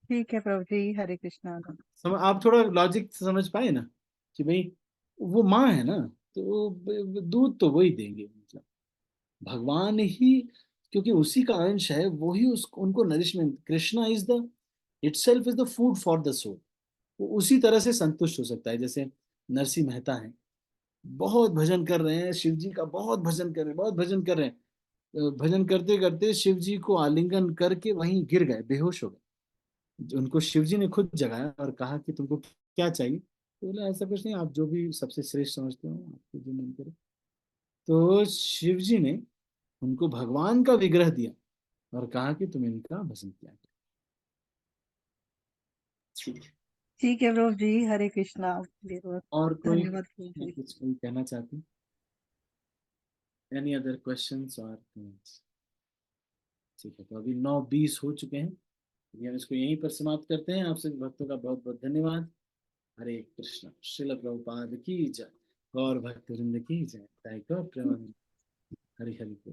ठीक है प्रभु जी, हरे कृष्णा। आप थोड़ा लॉजिक समझ पाए ना कि भाई वो माँ है ना, तो दूध तो वही देंगे, मतलब भगवान ही, क्योंकि उसी का अंश है, वो ही उसको उनको nourishment. Krishna is the itself is the food for the soul. वो उसी तरह से संतुष्ट हो सकता है। जैसे नरसिंह मेहता है, बहुत भजन कर रहे हैं शिव जी का, बहुत भजन कर रहे हैं, बहुत भजन कर रहे हैं, भजन करते करते शिव जी को आलिंगन करके वहीं गिर गए, बेहोश हो गए। उनको शिव जी ने खुद जगाया और कहा कि तुमको क्या चाहिए? तो बोला ऐसा कुछ नहीं, आप जो भी सबसे श्रेष्ठ समझते हो आपको जो मन करे। तो शिव जी ने उनको भगवान का विग्रह दिया और कहा कि तुम इनका भजन किया करो। ठीक है। ठीक है प्रभु जी, हरे कृष्णा। बहुत और कोई धन्यवाद प्रभु जी। कुछ कोई कहना चाहती? एनी अदर क्वेश्चंस और कमेंट्स? ठीक है, तो अभी 9:20 हो चुके हैं, अभी हम इसको यहीं पर समाप्त करते हैं। आपसे भक्तों का बहुत बहुत धन्यवाद। हरे कृष्ण। श्रील प्रभुपाद की जय। गौर भक्त वृंद की जय। जय गौ प्रेमानंद। हरि हरि बोल।